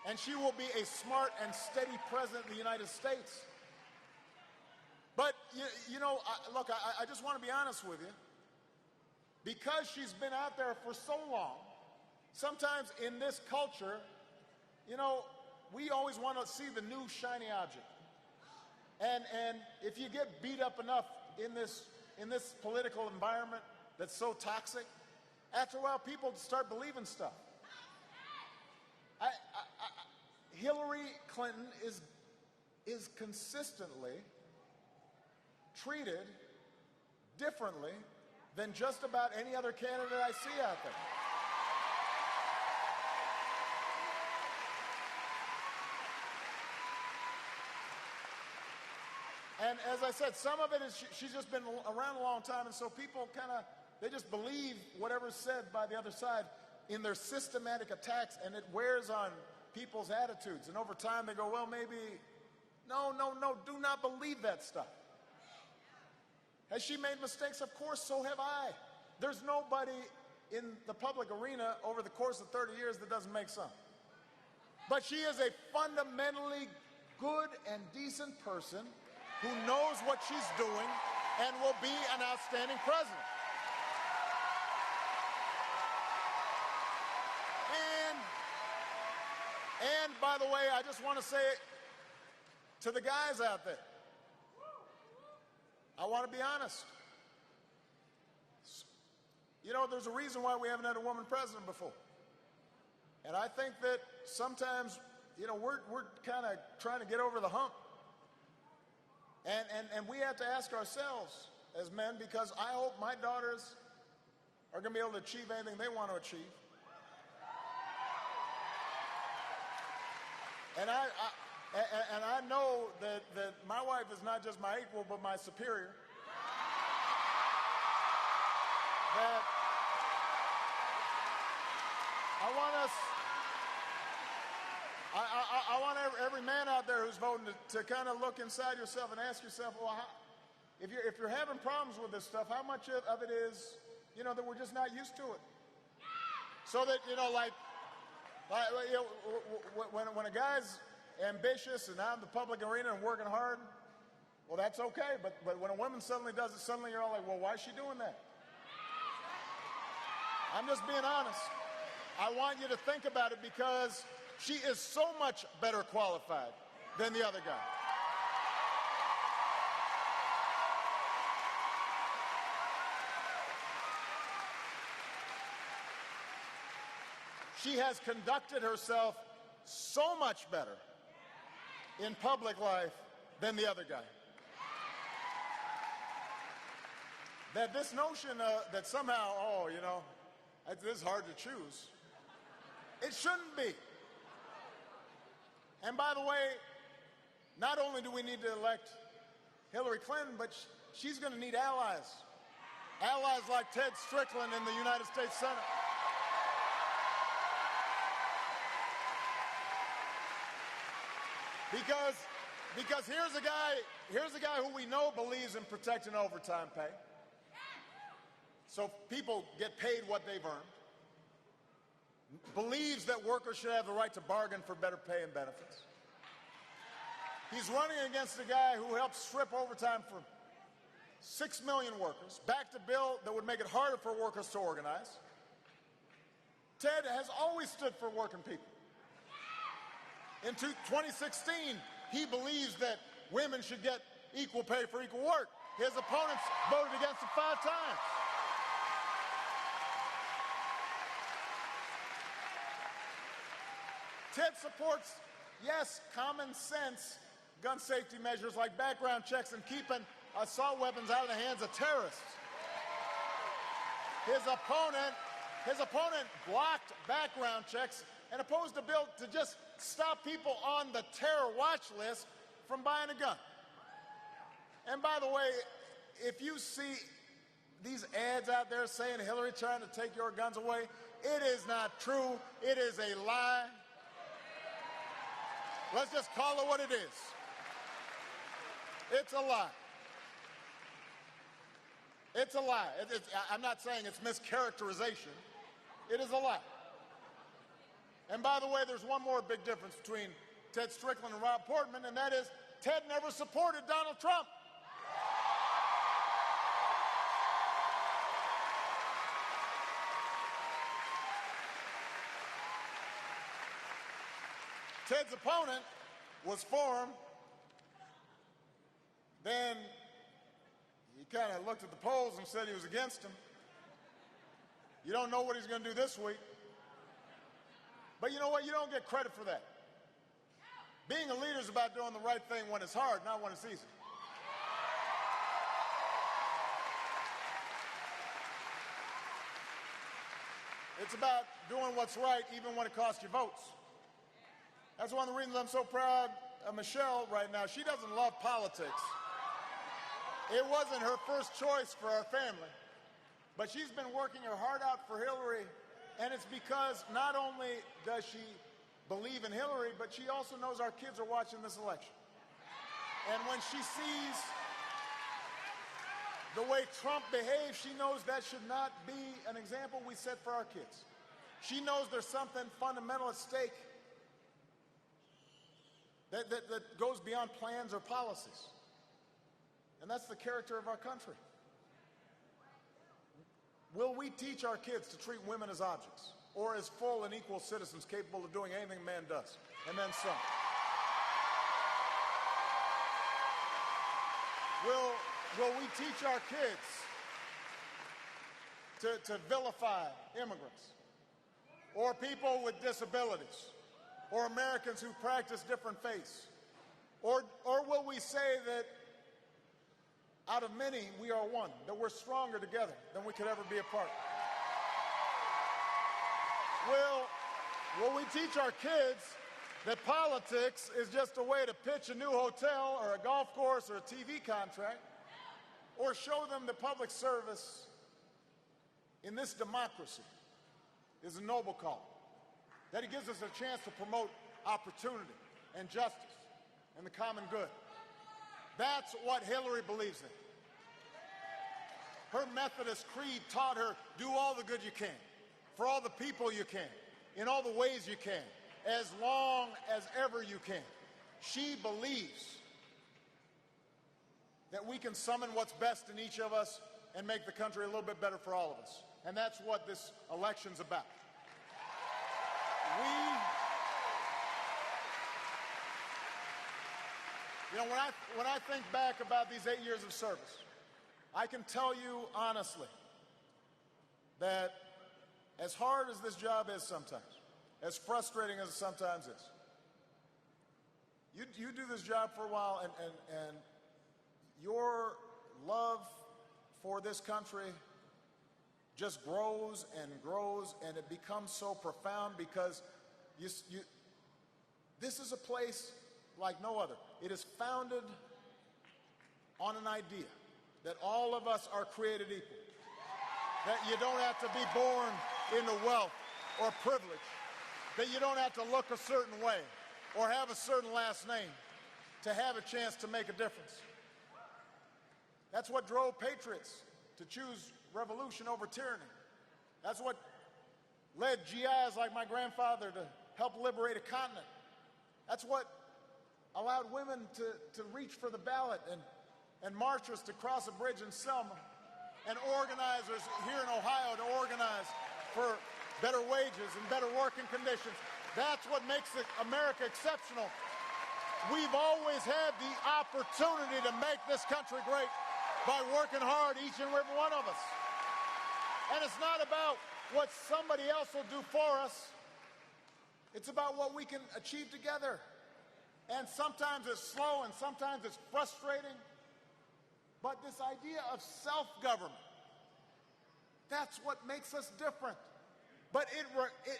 And she will be a smart and steady president of the United States. But, look, I just want to be honest with you. Because she's been out there for so long, sometimes in this culture, we always want to see the new shiny object. And if you get beat up enough in this political environment that's so toxic, after a while people start believing stuff. Hillary Clinton is consistently treated differently than just about any other candidate I see out there. And as I said, some of it is she's just been around a long time, and so people they just believe whatever's said by the other side in their systematic attacks, and it wears on people's attitudes. And over time they go, well, maybe, no, do not believe believe that stuff. Has she made mistakes? Of course, so have I. There's nobody in the public arena over the course of 30 years that doesn't make some. But she is a fundamentally good and decent person who knows what she's doing and will be an outstanding president. And by the way, I just want to say to the guys out there, I want to be honest. You know, there's a reason why we haven't had a woman president before. And I think that sometimes, you know, we're kind of trying to get over the hump. And we have to ask ourselves as men, because I hope my daughters are going to be able to achieve anything they want to achieve. And I know that my wife is not just my equal, but my superior. That I want every man out there who's voting to kind of look inside yourself and ask yourself, well, if you're having problems with this stuff, how much of it is, you know, that we're just not used to it? So that, you know, you know, when a guy's ambitious and out in the public arena and working hard, well, that's okay. But when a woman suddenly does it, suddenly you're all like, well, why is she doing that? I'm just being honest. I want you to think about it, because she is so much better qualified than the other guy. She has conducted herself so much better in public life than the other guy. That this notion that somehow, oh, you know, this is hard to choose. It shouldn't be. And by the way, not only do we need to elect Hillary Clinton, but she's going to need allies. Allies like Ted Strickland in the United States Senate. Because here's a guy who we know believes in protecting overtime pay. So people get paid what they've earned. Believes that workers should have the right to bargain for better pay and benefits. He's running against a guy who helped strip overtime for 6 million workers, backed a bill that would make it harder for workers to organize. Ted has always stood for working people. In 2016, he believes that women should get equal pay for equal work. His opponents voted against it 5 times. Ted supports, yes, common sense gun safety measures like background checks and keeping assault weapons out of the hands of terrorists. His opponent blocked background checks and opposed a bill to just stop people on the terror watch list from buying a gun. And by the way, if you see these ads out there saying Hillary trying to take your guns away, it is not true. It is a lie. Let's just call it what it is. It's a lie. It's a lie. I'm not saying it's mischaracterization. It is a lie. And by the way, there's one more big difference between Ted Strickland and Rob Portman, and that is Ted never supported Donald Trump. Ted's opponent was for him. Then he kind of looked at the polls and said he was against him. You don't know what he's going to do this week. But you know what? You don't get credit for that. Being a leader is about doing the right thing when it's hard, not when it's easy. It's about doing what's right even when it costs you votes. That's one of the reasons I'm so proud of Michelle right now. She doesn't love politics. It wasn't her first choice for our family. But she's been working her heart out for Hillary, and it's because not only does she believe in Hillary, but she also knows our kids are watching this election. And when she sees the way Trump behaves, she knows that should not be an example we set for our kids. She knows there's something fundamental at stake that goes beyond plans or policies. And that's the character of our country. Will we teach our kids to treat women as objects, or as full and equal citizens capable of doing anything a man does, and then some? Will we teach our kids to vilify immigrants, or people with disabilities, or Americans who practice different faiths? Or will we say that out of many, we are one, that we're stronger together than we could ever be apart? Will we teach our kids that politics is just a way to pitch a new hotel or a golf course or a TV contract, or show them that public service in this democracy is a noble call, that it gives us a chance to promote opportunity and justice and the common good? That's what Hillary believes in. Her Methodist creed taught her, do all the good you can, for all the people you can, in all the ways you can, as long as ever you can. She believes that we can summon what's best in each of us and make the country a little bit better for all of us. And that's what this election's about. When I think back about these 8 years of service, I can tell you honestly that as hard as this job is sometimes, as frustrating as it sometimes is, you do this job for a while, and your love for this country just grows and grows, and it becomes so profound because this is a place like no other. It is founded on an idea that all of us are created equal, that you don't have to be born into wealth or privilege, that you don't have to look a certain way or have a certain last name to have a chance to make a difference. That's what drove patriots to choose revolution over tyranny. That's what led GIs like my grandfather to help liberate a continent. That's what allowed women to reach for the ballot, and marchers to cross a bridge in Selma, and organizers here in Ohio to organize for better wages and better working conditions. That's what makes America exceptional. We've always had the opportunity to make this country great by working hard, each and every one of us. And it's not about what somebody else will do for us. It's about what we can achieve together. And sometimes it's slow, and sometimes it's frustrating. But this idea of self-government, that's what makes us different. But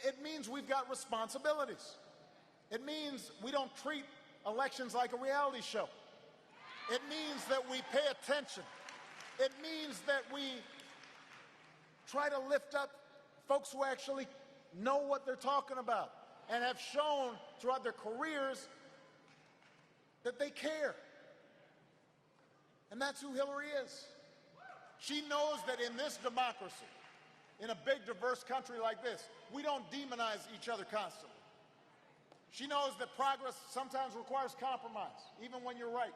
it means we've got responsibilities. It means we don't treat elections like a reality show. It means that we pay attention. It means that we try to lift up folks who actually know what they're talking about and have shown throughout their careers that they care. And that's who Hillary is. She knows that in this democracy, in a big, diverse country like this, we don't demonize each other constantly. She knows that progress sometimes requires compromise, even when you're right,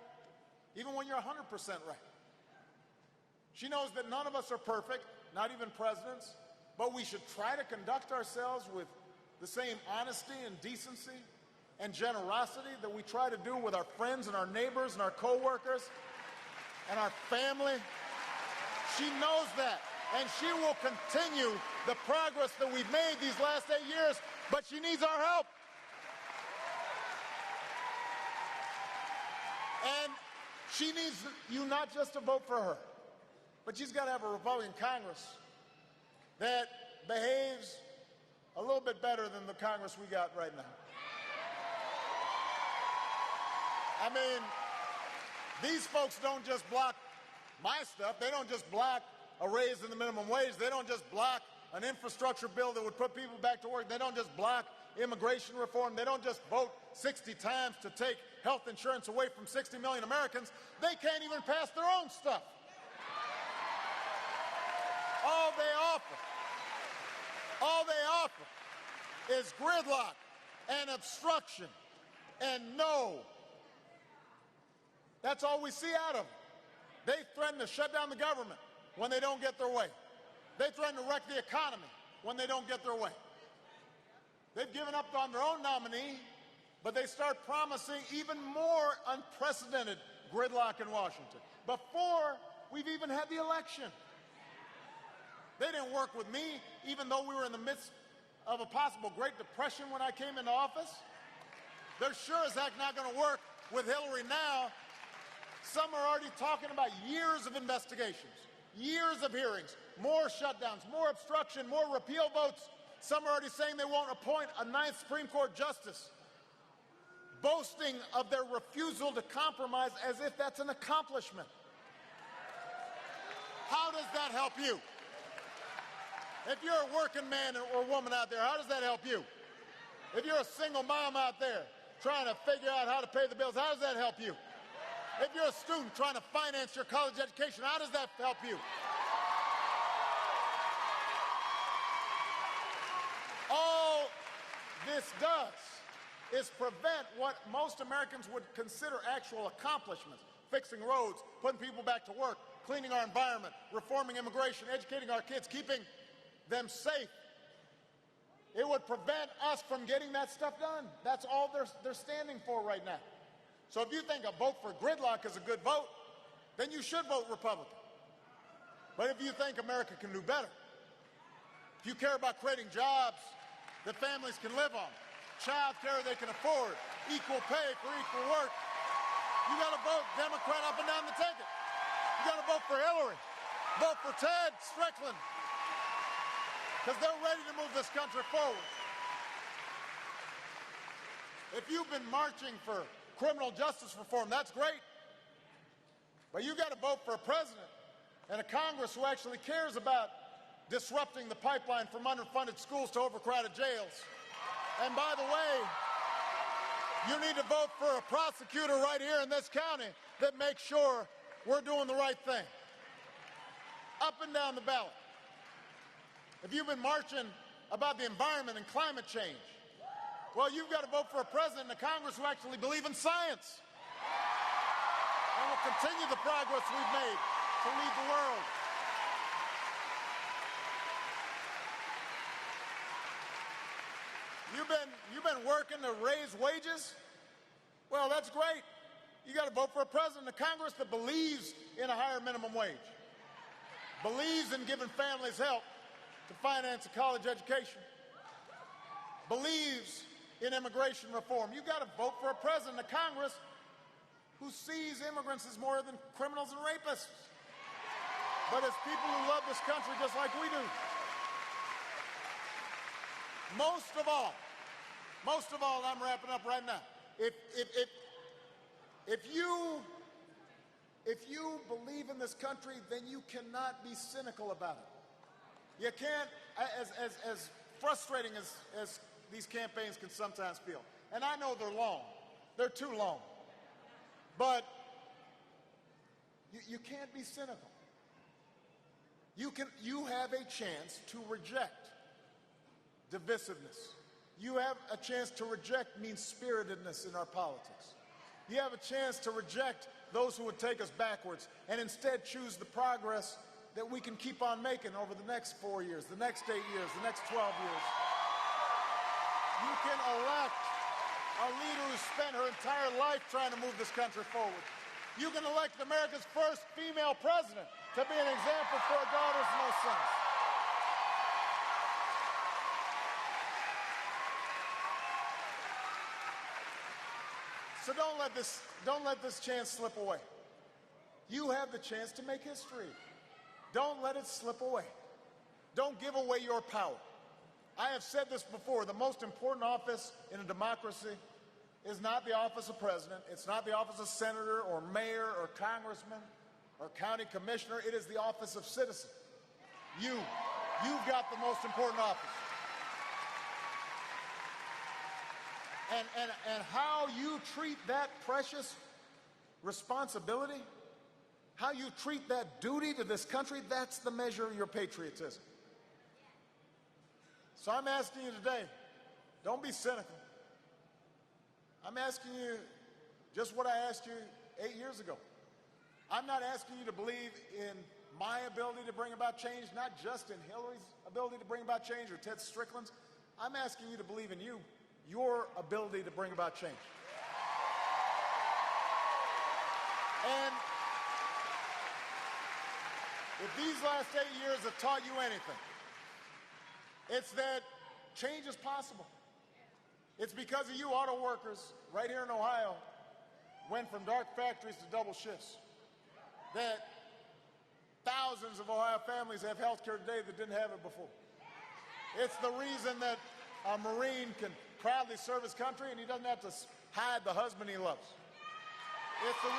even when you're 100% right. She knows that none of us are perfect, not even presidents, but we should try to conduct ourselves with the same honesty and decency and generosity that we try to do with our friends and our neighbors and our coworkers and our family. She knows that, and she will continue the progress that we've made these last 8 years, but she needs our help. And she needs you not just to vote for her, but she's got to have a Republican Congress that behaves a little bit better than the Congress we got right now. I mean, these folks don't just block my stuff. They don't just block a raise in the minimum wage. They don't just block an infrastructure bill that would put people back to work. They don't just block immigration reform. They don't just vote 60 times to take health insurance away from 60 million Americans, they can't even pass their own stuff. All they offer is gridlock and obstruction and no. That's all we see out of them. They threaten to shut down the government when they don't get their way. They threaten to wreck the economy when they don't get their way. They've given up on their own nominee, but they start promising even more unprecedented gridlock in Washington before we've even had the election. They didn't work with me, even though we were in the midst of a possible Great Depression when I came into office. They're sure as heck not going to work with Hillary now. Some are already talking about years of investigations, years of hearings, more shutdowns, more obstruction, more repeal votes. Some are already saying they won't appoint a ninth Supreme Court justice, boasting of their refusal to compromise as if that's an accomplishment. How does that help you? If you're a working man or woman out there, how does that help you? If you're a single mom out there trying to figure out how to pay the bills, how does that help you? If you're a student trying to finance your college education, how does that help you? All this does is prevent what most Americans would consider actual accomplishments: fixing roads, putting people back to work, cleaning our environment, reforming immigration, educating our kids, keeping them safe. It would prevent us from getting that stuff done. That's all they're standing for right now. So if you think a vote for gridlock is a good vote, then you should vote Republican. But if you think America can do better, if you care about creating jobs that families can live on, child care they can afford, equal pay for equal work, you got to vote Democrat up and down the ticket. You got to vote for Hillary. Vote for Ted Strickland. Because they're ready to move this country forward. If you've been marching for criminal justice reform, that's great. But you got to vote for a president and a Congress who actually cares about disrupting the pipeline from underfunded schools to overcrowded jails. And by the way, you need to vote for a prosecutor right here in this county that makes sure we're doing the right thing. Up and down the ballot. If you've been marching about the environment and climate change, well, you've got to vote for a president and a Congress who actually believe in science and will continue the progress we've made to lead the world. You've been working to raise wages? Well, that's great. You got to vote for a president and a Congress that believes in a higher minimum wage, believes in giving families help to finance a college education, believes in immigration reform. You've got to vote for a president and a Congress who sees immigrants as more than criminals and rapists, but as people who love this country just like we do. Most of all, and I'm wrapping up right now, if you believe in this country, then you cannot be cynical about it. You can't, as frustrating as these campaigns can sometimes feel, and I know they're long, they're too long, but you can't be cynical. You have a chance to reject divisiveness. You have a chance to reject mean-spiritedness in our politics. You have a chance to reject those who would take us backwards and instead choose the progress that we can keep on making over the next 4 years, the next 8 years, the next 12 years. You can elect a leader who spent her entire life trying to move this country forward. You can elect America's first female president to be an example for our daughters and our sons. So don't let this chance slip away. You have the chance to make history. Don't let it slip away. Don't give away your power. I have said this before, the most important office in a democracy is not the office of president, it's not the office of senator or mayor or congressman or county commissioner, it is the office of citizen. You've got the most important office. and how you treat that precious responsibility, how you treat that duty to this country, that's the measure of your patriotism. So I'm asking you today, don't be cynical. I'm asking you just what I asked you 8 years ago. I'm not asking you to believe in my ability to bring about change, not just in Hillary's ability to bring about change or Ted Strickland's. I'm asking you to believe in you, your ability to bring about change. And if these last 8 years have taught you anything, it's that change is possible. It's because of you auto workers right here in Ohio went from dark factories to double shifts. That thousands of Ohio families have health care today that didn't have it before. It's the reason that a Marine can proudly serve his country and he doesn't have to hide the husband he loves. It's the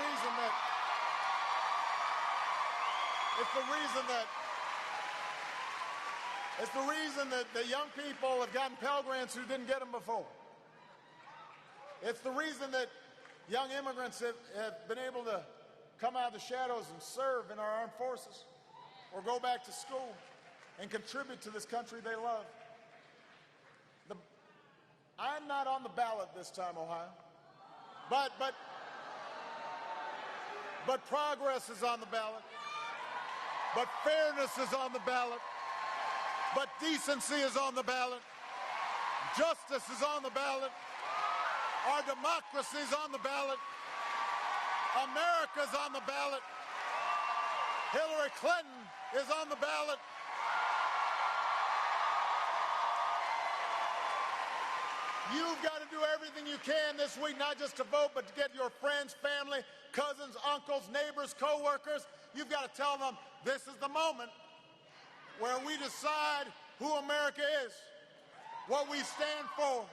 reason that the young people have gotten Pell Grants who didn't get them before. It's the reason that young immigrants have been able to come out of the shadows and serve in our armed forces or go back to school and contribute to this country they love. I'm not on the ballot this time, Ohio, but progress is on the ballot, but fairness is on the ballot, but decency is on the ballot, justice is on the ballot, our democracy is on the ballot, America's on the ballot, Hillary Clinton is on the ballot. You've got to do everything you can this week, not just to vote, but to get your friends, family, cousins, uncles, neighbors, co-workers. You've got to tell them this is the moment where we decide who America is, what we stand for.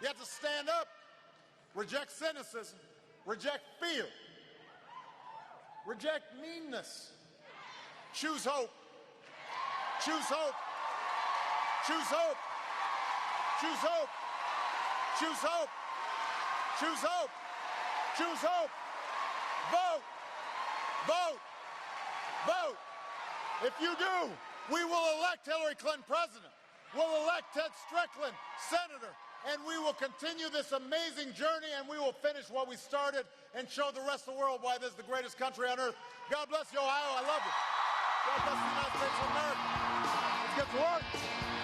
You have to stand up, reject cynicism, reject fear, reject meanness. Choose hope. Choose hope. Choose hope. Choose hope. Choose hope. Choose hope. Choose hope. Vote. Vote. Vote. If you do, we will elect Hillary Clinton president. We'll elect Ted Strickland senator. And we will continue this amazing journey, and we will finish what we started and show the rest of the world why this is the greatest country on earth. God bless you, Ohio. I love you. God bless the United States of America. Let's get to work.